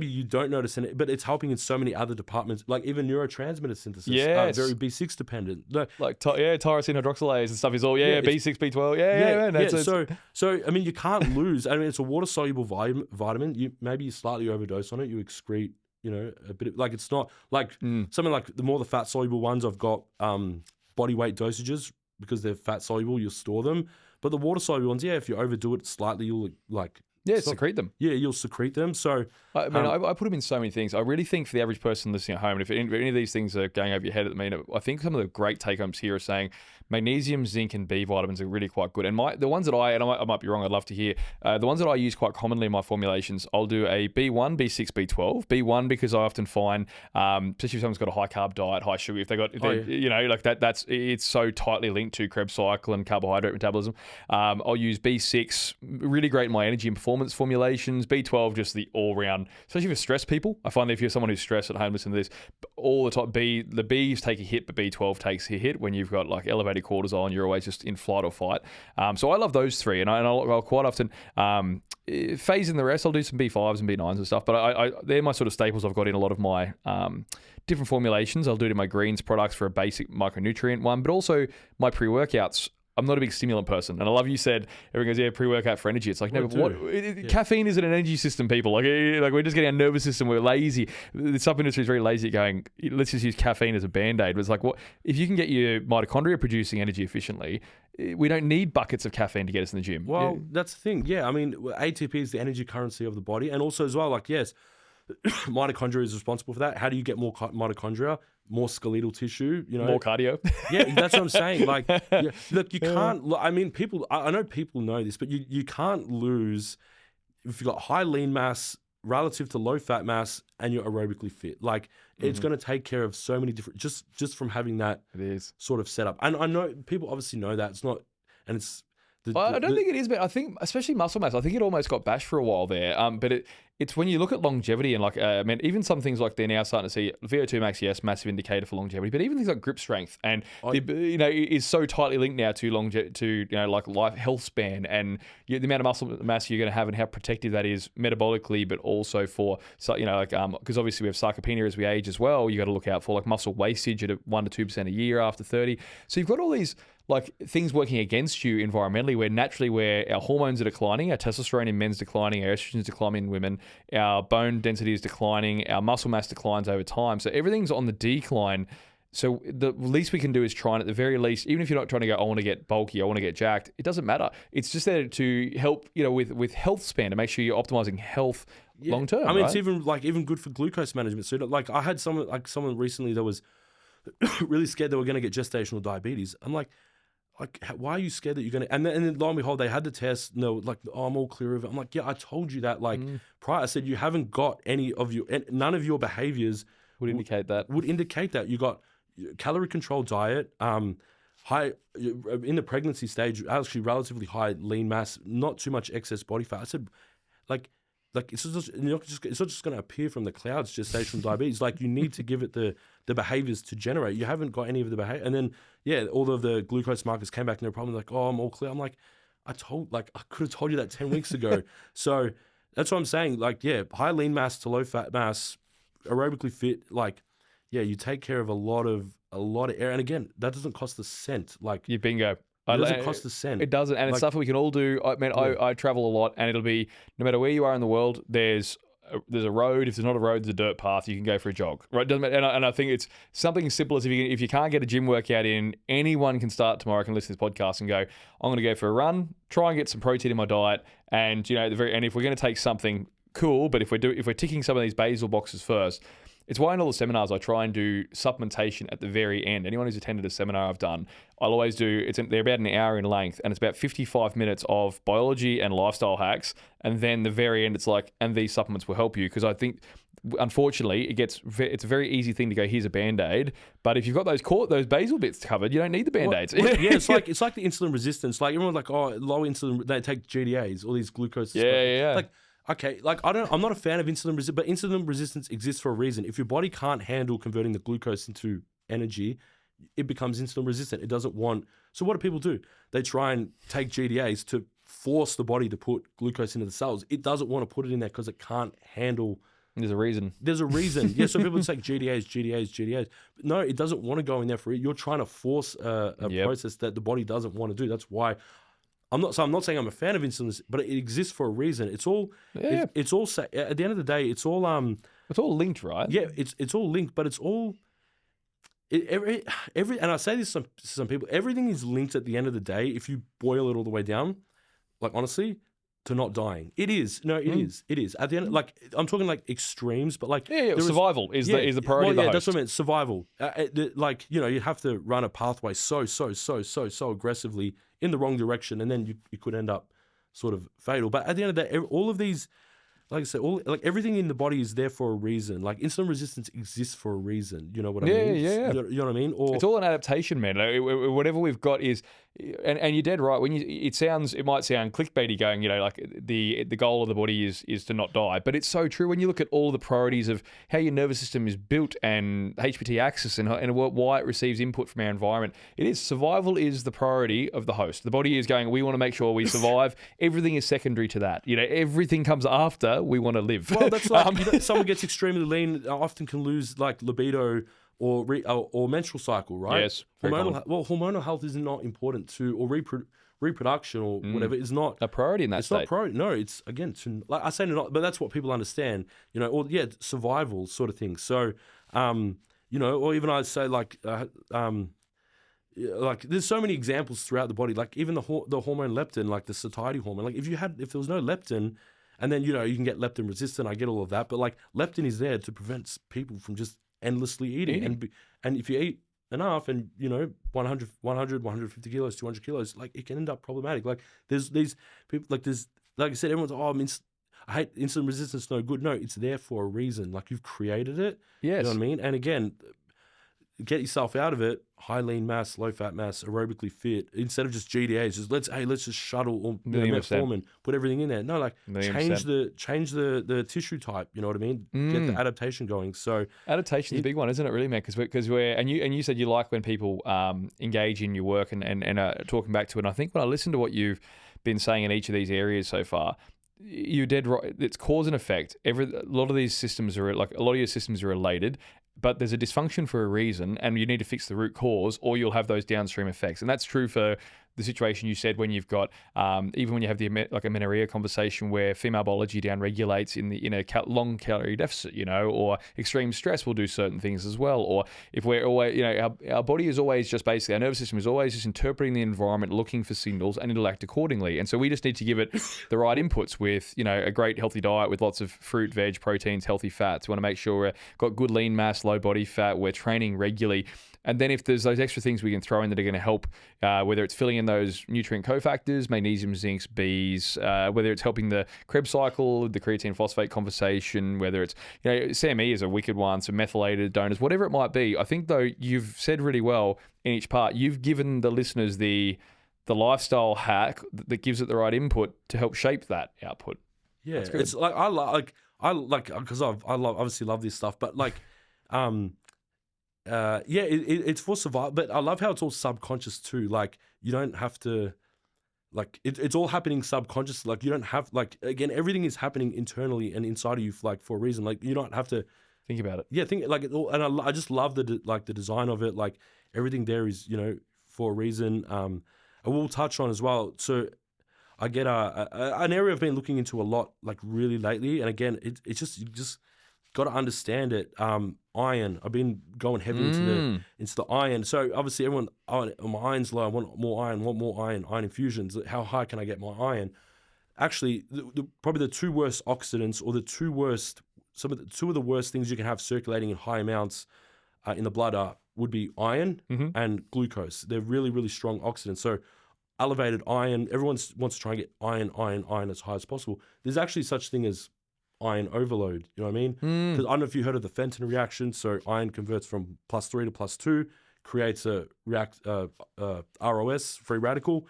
you don't notice it, but it's helping in so many other departments, like even neurotransmitter synthesis. Yes. Very B6 dependent. Like tyrosine hydroxylase and stuff is all B6, B12. So I mean, you can't lose. I mean, it's a water soluble vitamin. Maybe you slightly overdose on it. You excrete, a bit of, like, it's not like something like the fat soluble ones. I've got body weight dosages because they're fat soluble. You'll store them, but the water soluble ones, if you overdo it slightly, you'll like. Secrete them. Yeah, you'll secrete them. So, I mean, I put them in so many things. I really think for the average person listening at home, and if any of these things are going over your head at the minute, I think some of the great take-homes here are saying magnesium, zinc, and B vitamins are really quite good. And the ones that I might be wrong, I'd love to hear, the ones that I use quite commonly in my formulations, I'll do a B1, B6, B12. B1 because I often find, especially if someone's got a high-carb diet, high sugar, it's so tightly linked to Krebs cycle and carbohydrate metabolism. I'll use B6, really great in my energy and performance formulations. B12, just the all-round, especially for stressed people. I find that if you're someone who's stressed at home, listen to this, all the time, the Bs take a hit, but B12 takes a hit when you've got like elevated cortisol and you're always just in flight or fight. So I love those three, and I'll quite often phase in the rest. I'll do some B5s and B9s and stuff, but they're my sort of staples I've got in a lot of my different formulations. I'll do it in my greens products for a basic micronutrient one, but also my pre-workouts. I'm not a big stimulant person, and I love you said everyone goes, pre-workout for energy. It's like, no, but caffeine is an energy system, people. Like we're just getting our nervous system. We're lazy. The supplement industry is very lazy at going, let's just use caffeine as a band-aid. But it's like, what if you can get your mitochondria producing energy efficiently? We don't need buckets of caffeine to get us in the gym. Well, that's the thing. Yeah, I mean, ATP is the energy currency of the body, and also as well, like, yes, mitochondria is responsible for that. How do you get more mitochondria? More skeletal tissue, more cardio. Yeah, that's what I'm saying. Like, look, you can't. I mean, people. I know people know this, but you can't lose if you've got high lean mass relative to low fat mass and you're aerobically fit. Like, it's going to take care of so many different. Just from having that, it is sort of setup. And I know people obviously know that it's not, and it's. I don't think it is, but I think especially muscle mass. I think it almost got bashed for a while there. But it's when you look at longevity and like, I mean, even some things like they're now starting to see VO2 max, yes, massive indicator for longevity, but even things like grip strength and is so tightly linked now to like life health span and the amount of muscle mass you're going to have and how protective that is metabolically, but also for because obviously we have sarcopenia as we age as well. You got to look out for like muscle wastage at 1 to 2% a year after 30. So you've got all these like things working against you environmentally, where our hormones are declining, our testosterone in men's declining, our estrogen is declining in women, our bone density is declining, our muscle mass declines over time. So everything's on the decline. So the least we can do is try and at the very least, even if you're not trying to go, I want to get bulky, I want to get jacked, it doesn't matter. It's just there to help, with health span, to make sure you're optimizing health long term. I mean, right? it's even good for glucose management. So like I had someone recently that was really scared they were going to get gestational diabetes. I'm like, why are you scared that you're going to? And then lo and behold, they had the test. No, like, oh, I'm all clear of it. I'm like, yeah, I told you that. Like prior, I said you haven't got none of your behaviors Would indicate that. You got calorie controlled diet, high in the pregnancy stage, actually relatively high lean mass, not too much excess body fat. I said, like it's not just going to appear from the clouds, gestational diabetes. Like you need to give it the behaviors to generate. You haven't got any of the behavior. And then, all of the glucose markers came back and they're probably like, oh, I'm all clear. I'm like, I could have told you that 10 weeks ago. So that's what I'm saying. Like, high lean mass to low fat mass, aerobically fit. Like, you take care of a lot of air. And again, that doesn't cost a cent. Like, You bingo. It doesn't cost a cent. It doesn't, and it's stuff that we can all do. I travel a lot, and it'll be no matter where you are in the world. There's a road. If there's not a road, there's a dirt path. You can go for a jog, right? Doesn't matter. And I think it's something as simple as if you can't get a gym workout in, anyone can start tomorrow. Can listen to this podcast and go, I'm going to go for a run, try and get some protein in my diet, and and if we're going to take something cool, but if we're ticking some of these basal boxes first. It's why in all the seminars I try and do supplementation at the very end. Anyone who's attended a seminar I've done, I'll always do, they're about an hour in length, and it's about 55 minutes of biology and lifestyle hacks, and then the very end it's like, and these supplements will help you, because I think, unfortunately, it's a very easy thing to go, here's a Band-Aid, but if you've got those basal bits covered, you don't need the Band-Aids. It's like the insulin resistance. Like everyone's like, oh, low insulin, they take GDAs, all these glucose. Yeah. Like, okay, like I'm not a fan of insulin resistance, but insulin resistance exists for a reason. If your body can't handle converting the glucose into energy, it becomes insulin resistant. It doesn't want. So what do people do? They try and take GDAs to force the body to put glucose into the cells. It doesn't want to put it in there because it can't handle. There's a reason. Yeah, so people take GDAs. But no, it doesn't want to go in there for it. You're trying to force a process that the body doesn't want to do. That's why. I'm not saying I'm a fan of insulin, but it exists for a reason. It's all it's all at the end of the day, it's all linked, right? Yeah, it's all linked, but it's all every and I say this to some people, everything is linked at the end of the day if you boil it all the way down, like honestly, to not dying. It is. No, it is. It is. At the end, like I'm talking like extremes, but like survival is the priority of the host. That's what I meant. Survival. Like you have to run a pathway so aggressively in the wrong direction, and then you could end up sort of fatal. But at the end of the day, all of these, like I said, everything in the body is there for a reason. Like insulin resistance exists for a reason. You know what I mean? Yeah. You know what I mean? Or it's all an adaptation, man. Like, whatever we've got is, and you're dead right. It might sound clickbaity, going, like the goal of the body is to not die, but it's so true when you look at all the priorities of how your nervous system is built and HPT axis and why it receives input from our environment. It is survival is the priority of the host. The body is going, we want to make sure we survive. Everything is secondary to that. Everything comes after we want to live. Well, that's like someone gets extremely lean, often can lose like libido or menstrual cycle, right? Yes. Hormonal health is not important to, or reproduction or whatever is not a priority in that state. It's not priority. No, it's again like I say not, but that's what people understand. Or survival sort of thing. So, or even I say like there's so many examples throughout the body. Like even the hormone leptin, like the satiety hormone. Like if there was no leptin. And then, you can get leptin resistant. I get all of that. But like leptin is there to prevent people from just endlessly eating. And if you eat enough and, 100, 150 kilos, 200 kilos, like it can end up problematic. Like there's these people, like I said, everyone's, I hate insulin resistance, no good. No, it's there for a reason. Like you've created it. Yes. You know what I mean? And again, get yourself out of it, high lean mass, low fat mass, aerobically fit, instead of just GDAs, just let's just shuttle or metformin, put everything in there. No, like change the tissue type, you know what I mean? Get the adaptation going. So adaptation's a big one, isn't it, really, man? Because we're and you said you like when people engage in your work and are talking back to it. And I think when I listen to what you've been saying in each of these areas so far, you're dead right. It's cause and effect. A lot of these systems are like a lot of your systems are related, but there's a dysfunction for a reason, and you need to fix the root cause, or you'll have those downstream effects. And that's true for the situation you said when you've got, even when you have the like amenorrhea conversation where female biology downregulates in a long calorie deficit, you know, or extreme stress will do certain things as well. Or if we're always, you know, our body is always just basically, our nervous system is always just interpreting the environment, looking for signals, and it'll act accordingly. And so we just need to give it the right inputs with, you know, a great healthy diet with lots of fruit, veg, proteins, healthy fats. We want to make sure we've got good lean mass, low body fat, we're training regularly. And then if there's those extra things we can throw in that are going to help, whether it's filling in those nutrient cofactors, magnesium, zincs, Bs, whether it's helping the Krebs cycle, the creatine phosphate conversation, whether it's, you know, CME is a wicked one, so methylated donors, whatever it might be. I think, though, you've said really well in each part. You've given the listeners the lifestyle hack that gives it the right input to help shape that output. Yeah, it's like I like because I obviously love this stuff, but like, it's for survival, but I love how it's all subconscious too. Like you don't have to, like it's all happening subconscious. Like you don't have, like, again, everything is happening internally and inside of you, like for a reason. Like you don't have to think about it. Yeah, think like it all, and I just love the design of it. Like everything there is, you know, for a reason. And we'll touch on as well. So I get an area I've been looking into a lot, like really lately. And again, it's just, you just got to understand it. Iron. I've been going heavy into the iron. So obviously everyone, my iron's low. I want more iron. Iron infusions. How high can I get my iron? Actually, probably the two worst oxidants, or the two of the worst things you can have circulating in high amounts in the blood would be iron and glucose. They're really, really strong oxidants. So elevated iron, everyone wants to try and get iron as high as possible. There's actually such thing as iron overload, you know what I mean? Because I don't know if you heard of the Fenton reaction. So iron converts from +3 to +2, creates a ROS, free radical,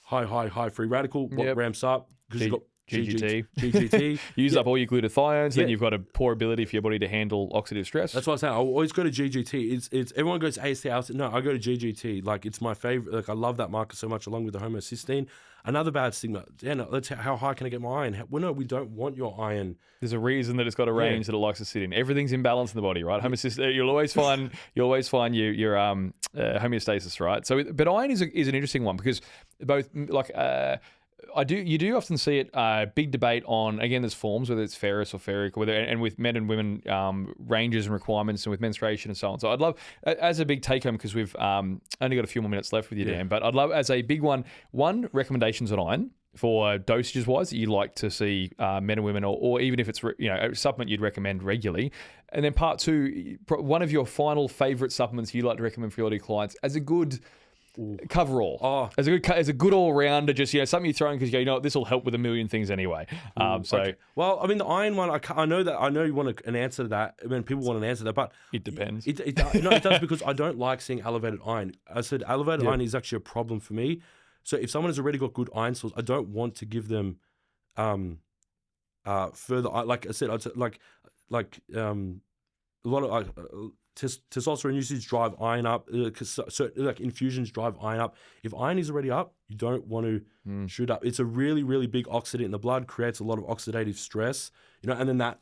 high free radical, what ramps up because you've got GGT. Use up all your glutathiones, then you've got a poor ability for your body to handle oxidative stress. That's what I'm saying. I always go to GGT. It's everyone goes AST. No, I go to GGT. Like it's my favorite. Like I love that marker so much, along with the homocysteine. Another bad stigma. Yeah, how high can I get my iron? Well, no, we don't want your iron. There's a reason that it's got a range that it likes to sit in. Everything's in balance in the body, right? Homocysteine. You'll always find your homeostasis, right? So, but iron is an interesting one because both like. You do often see it, big debate on, again, there's forms, whether it's ferrous or ferric, and with men and women, ranges and requirements, and with menstruation and so on. So I'd love, as a big take home, because we've only got a few more minutes left with you, Dan, but I'd love, as a big one, recommendations on iron for dosages wise that you'd like to see men and women, or even if it's, a supplement you'd recommend regularly. And then part two, one of your final favorite supplements you'd like to recommend for your clients as a good coverall, as a good all rounder, just something you throw in because you know this will help with a million things anyway. Okay. Well, I mean the iron one, I know you want an answer to that. I mean people want an answer to that, but it depends. It does because I don't like seeing elevated iron. I said elevated iron is actually a problem for me. So if someone has already got good iron stores, I don't want to give them further. Like I said, a lot of testosterone usage drive iron up, so like infusions drive iron up. If iron is already up, you don't want to shoot up. It's a really, really big oxidant in the blood, creates a lot of oxidative stress, and then that's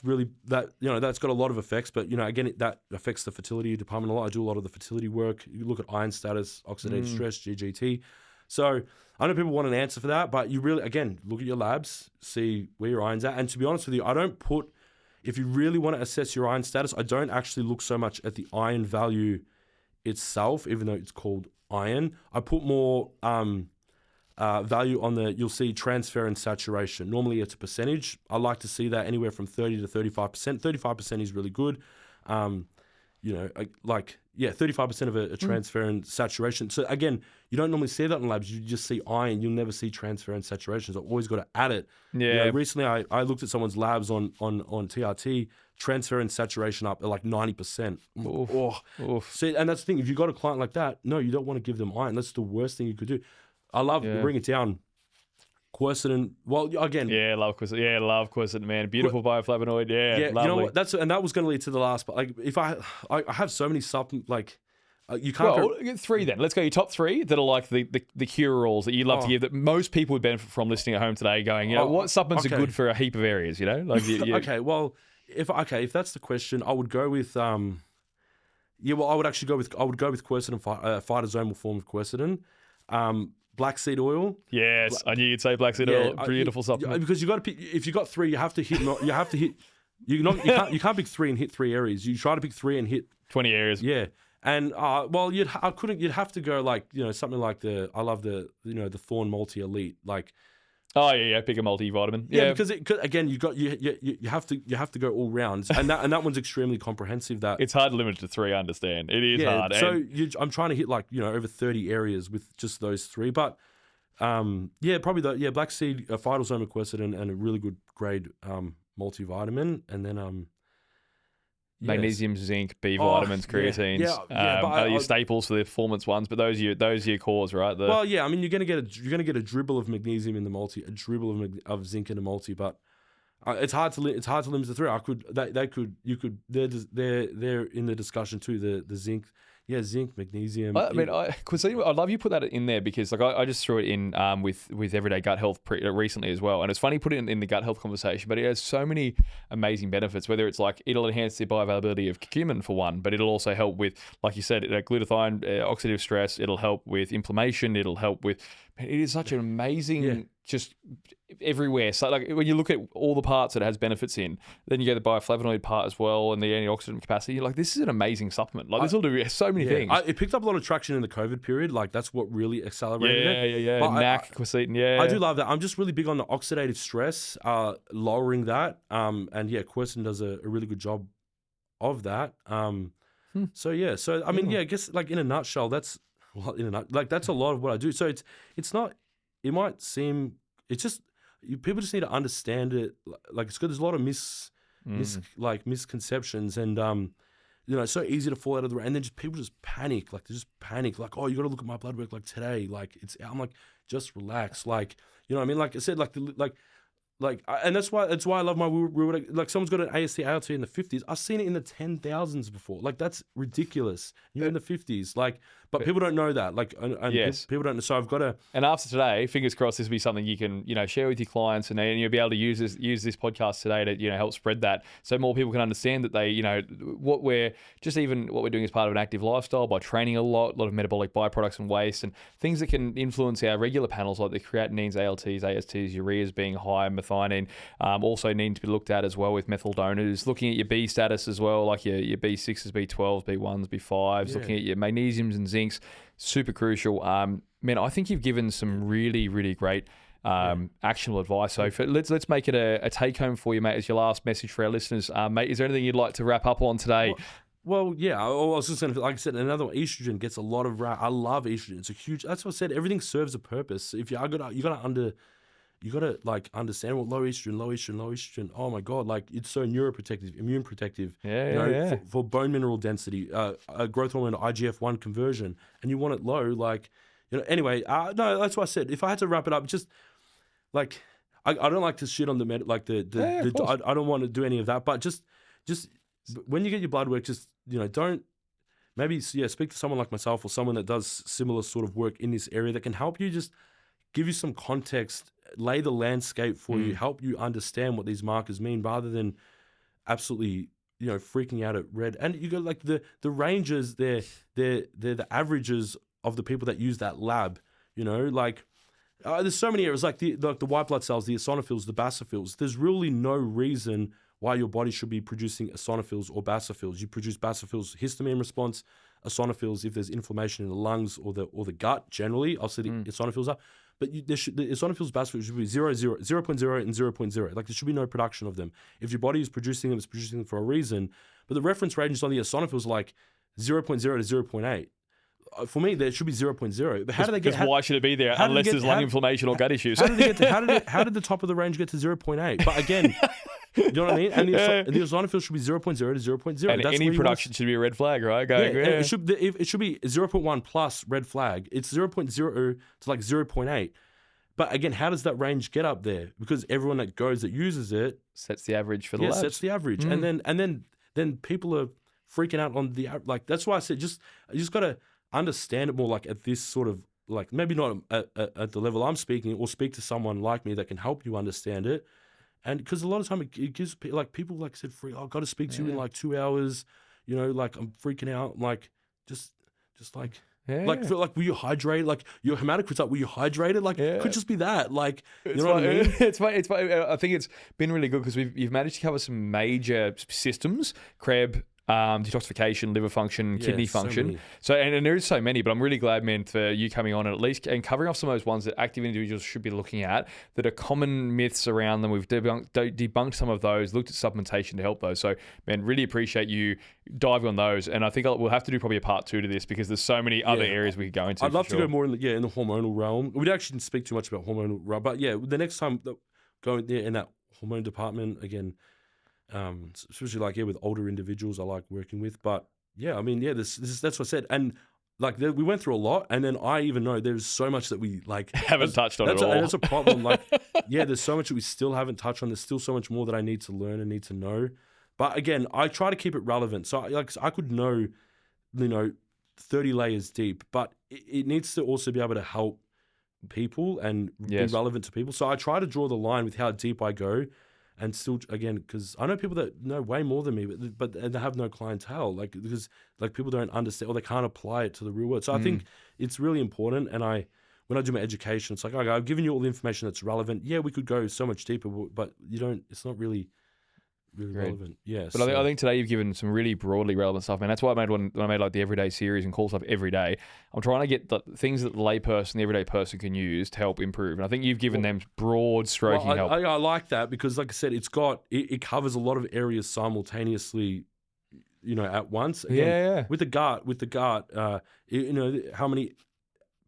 got a lot of effects. But again, that affects the fertility department a lot. I do a lot of the fertility work. You look at iron status, oxidative stress, GGT. So I know people want an answer for that, but you really, again, look at your labs, see where your iron's at. And to be honest with you, if you really want to assess your iron status, I don't actually look so much at the iron value itself, even though it's called iron. I put more value on you'll see transferrin saturation. Normally it's a percentage. I like to see that anywhere from 30 to 35%. 35% is really good. 35% of a transferrin saturation. So again, you don't normally see that in labs. You just see iron. You'll never see transferrin saturation. So I've always got to add it. Yeah. Recently, I looked at someone's labs on TRT. transferrin saturation up at like 90%. Oof. Oh, Oof. see, and that's the thing. If you got a client like that, no, you don't want to give them iron. That's the worst thing you could do. I love bring it down. Quercetin. Well, again, Love quercetin. Yeah, love quercetin, man. Beautiful bioflavonoid. Yeah, lovely. you know what? That was going to lead to the last. But like, if I have so many supplements, like you can't. Well, get 3 then. Let's go your top 3 that are like the cure-alls that you love to give that most people would benefit from listening at home today. Going, you know, what supplements are good for a heap of areas? You know, like okay. Well, if that's the question, I would go with well, I would go with quercetin, phytosomal form of quercetin. Black seed oil. Yes, I knew you'd say black seed oil. Beautiful supplement. Because you got to pick. If you got 3, you have to hit. You have to hit. You can't pick 3 and hit 3 areas. You try to pick 3 and hit 20 areas. Yeah, and well, you'd have to go like something like I love the Thorn Multi Elite like. Oh yeah, pick a multivitamin. Yeah, because again, you have to go all rounds, and that one's extremely comprehensive. That it's hard to limit to 3. I understand it is hard. So I'm trying to hit like over 30 areas with just those 3, but probably black seed, phytosomal quercetin, and a really good grade multivitamin, and then magnesium, zinc, B vitamins, creatines. Are your staples for the performance ones, but those are your cores, right? Well, yeah. I mean, you're gonna get a dribble of magnesium in the multi, a dribble of zinc in the multi, but it's hard to limit the 3. They're in the discussion too. The zinc. Yeah, zinc, magnesium. I mean, I'd love you put that in there because, like, I just threw it in with Everyday Gut Health recently as well, and it's funny put it in the gut health conversation, but it has so many amazing benefits. Whether it's like it'll enhance the bioavailability of curcumin for one, but it'll also help with, like you said, glutathione, oxidative stress. It'll help with inflammation. It'll help with. It is such an amazing just everywhere. So like when you look at all the parts that it has benefits in, then you get the bioflavonoid part as well and the antioxidant capacity. You're like, this is an amazing supplement. Like this will do so many things. It picked up a lot of traction in the COVID period. Like that's what really accelerated it. Yeah. NAC, quercetin, I do love that. I'm just really big on the oxidative stress, lowering that. And quercetin does a really good job of that. So I mean, I guess like in a nutshell, that's a lot of what I do. So it's not. It might seem. It's just people just need to understand it. Like it's good. There's a lot of misconceptions, and it's so easy to fall out of the. And then people just panic. Like they just panic. Like, oh, you got to look at my blood work like today. Like I'm like, just relax. Like what I mean. Like I said, and that's why I love my like someone's got an AST ALT in the 50s. I've seen it in the 10,000s before. Like that's ridiculous. You're in the 50s. Like, but people don't know that. Like, and people don't know. So I've got to. And after today, fingers crossed, this will be something you can share with your clients, and you'll be able to use this podcast today to help spread that, so more people can understand that they what we're doing as part of an active lifestyle by training a lot of metabolic byproducts and waste and things that can influence our regular panels like the creatinines, ALTs, ASTs, ureas being high, methionine also need to be looked at as well with methyl donors. Looking at your B status as well, like your B6s, B12s, B1s, B5s. Looking at your magnesiums and zincs, super crucial. Man, I think you've given some really, really great actionable advice. So let's make it a take home for you, mate, as your last message for our listeners. Mate, is there anything you'd like to wrap up on today? Well, yeah. I was just going to, like I said, another one. Estrogen gets a lot of. I love estrogen. It's a huge. That's what I said. Everything serves a purpose. If you gotta like understand what low estrogen. Oh my god, like it's so neuroprotective, immune protective. For bone mineral density, growth hormone IGF-1 conversion, and you want it low. Like anyway. No, that's what I said. If I had to wrap it up, just like I don't like to shit on the I don't want to do any of that. But just when you get your blood work, just don't. Maybe speak to someone like myself or someone that does similar sort of work in this area that can help you, just give you some context, lay the landscape for you, help you understand what these markers mean, rather than absolutely freaking out at red. And you go like the ranges, they're the averages of the people that use that lab. There's so many areas like the white blood cells, the eosinophils, the basophils. There's really no reason why your body should be producing eosinophils or basophils. You produce basophils, histamine response, eosinophils if there's inflammation in the lungs or the gut. Generally, I'll say the eosinophils are. But the eosinophils, basophils should be 0.0, and 0.0. Like there should be no production of them. If your body is producing them, it's producing them for a reason. But the reference ranges on the eosinophils are like 0.0 to 0.8. For me, there should be 0.0. But how do they get? Because why should it be there unless there's lung inflammation or gut issues? How did the top of the range get to 0.8? But again, You know what I mean? And the, Yeah. the eosinophil should be 0.0 to 0.0. And That's any where you production should be a red flag, right? yeah, Going, and it should be 0.1 plus red flag. It's 0.0 to like 0.8. But again, how does that range get up there? Because everyone that uses it sets the average for the labs. sets the average, and then people are freaking out on the like. That's why I said you just got to understand it more. Like at this sort of like maybe not at the level I'm speaking, or speak to someone like me that can help you understand it. And because a lot of time it gives like people like said, "Free, I've got to speak to you in like 2 hours." You know, like I'm freaking out. Like just like. Yeah. Like, feel like, were you hydrated? Like, your hematocrit's up, were you hydrated? Like, could just be that. Like, you know what I mean? It's fine. I think it's been really good because you've managed to cover some major systems, Krebs, detoxification, liver function, kidney function. So and there is so many, but I'm really glad, man, for you coming on and at least and covering off some of those ones that active individuals should be looking at that are common myths around them. We've debunked some of those, looked at supplementation to help those. So, man, really appreciate you diving on those. And I think we'll have to do probably a part 2 to this because there's so many other areas we could go into. I'd love to go more in the hormonal realm. We actually didn't speak too much about hormonal realm, but yeah, the next time going there in that hormone department again. Especially like with older individuals I like working with, but yeah, I mean, that's what I said, and like we went through a lot, and then I even know there's so much that we like haven't touched on at all. And that's a problem. Like, there's so much that we still haven't touched on. There's still so much more that I need to learn and need to know. But again, I try to keep it relevant. So I could know, 30 layers deep, but it needs to also be able to help people and be relevant to people. So I try to draw the line with how deep I go. And still, again, because I know people that know way more than me, but they have no clientele, like because like people don't understand or they can't apply it to the real world. So I think it's really important. And when I do my education, it's like, okay, I've given you all the information that's relevant. Yeah, we could go so much deeper, but you don't. It's not really relevant. Yeah. But I think today you've given some really broadly relevant stuff, man. That's why I made like the everyday series and call stuff every day. I'm trying to get the things that the layperson, the everyday person can use to help improve. And I think you've given them broad stroking help. I like that because, like I said, it covers a lot of areas simultaneously, at once. Again, with the gut, how many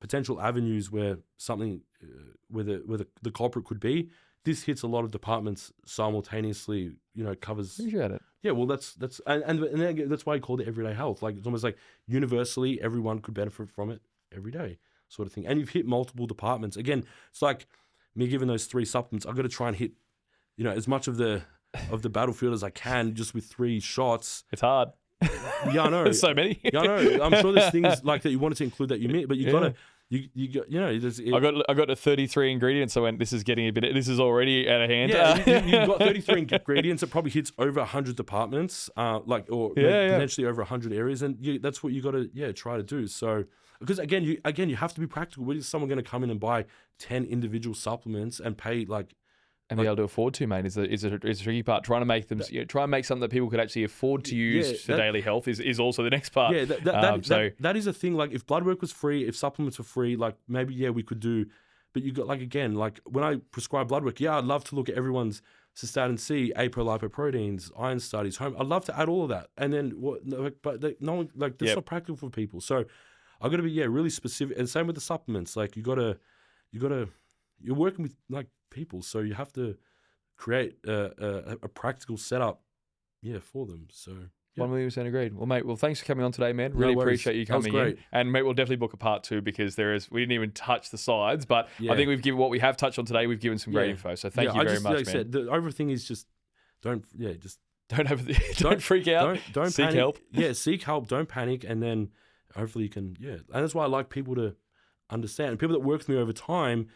potential avenues where something, where the culprit could be. This hits a lot of departments simultaneously, covers. Appreciate it. Yeah, well, that's that's why I called it everyday health. Like, it's almost like universally everyone could benefit from it every day, sort of thing. And you've hit multiple departments. Again, it's like me giving those 3 supplements. I've got to try and hit, as much of the battlefield as I can, just with 3 shots. It's hard. Yeah, I know. There's so many. Yeah, I know. I'm sure there's things like that you wanted to include that you missed, but you got to. You got, I got to 33 ingredients. So this is already out of hand. Yeah, you've got 33 ingredients. It probably hits over 100 departments, potentially over 100 areas, and that's what you got to try to do. So because again you have to be practical. When is someone going to come in and buy 10 individual supplements and pay like? And be able to afford to, mate, is a tricky part. Trying to make them, try and make something that people could actually afford to use for daily health is also the next part. Yeah, that is a thing. Like, if blood work was free, if supplements were free, like maybe we could do. But you got like when I prescribe blood work, I'd love to look at everyone's cystatin C, apolipoproteins, iron studies, home. I'd love to add all of that, and then no one like that's not practical for people. So I've got to be really specific, and same with the supplements. Like you're working with like people, so you have to create a practical setup for them. So 1,000,000% agreed. Well, mate, thanks for coming on today, man. Really appreciate you coming in. And mate, we'll definitely book a part 2 because we didn't even touch the sides, but I think we've given what we have touched on today. We've given some great info. So thank you very much, like man. I said, the overall thing is just don't freak out. Don't seek panic. help. Yeah, seek help. Don't panic, and then hopefully you can. Yeah, and that's why I like people to understand. And people that work with me over time.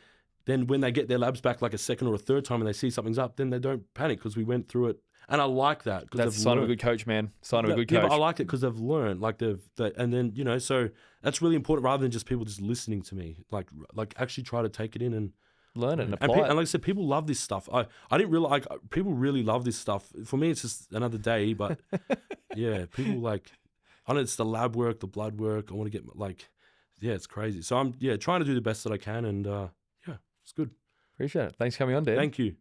Then when they get their labs back like a second or a third time and they see something's up, then they don't panic because we went through it. And I like that. That's the sign of a good coach, man. Sign of a good coach. But I like it because they've learned. And then, so that's really important rather than just people just listening to me. Like actually try to take it in and learn it and apply it. And like I said, people love this stuff. I didn't realize, people really love this stuff. For me, it's just another day, but people I know it's the lab work, the blood work. I want to get it's crazy. So I'm trying to do the best that I can and, it's good. Appreciate it. Thanks for coming on, Dan. Thank you.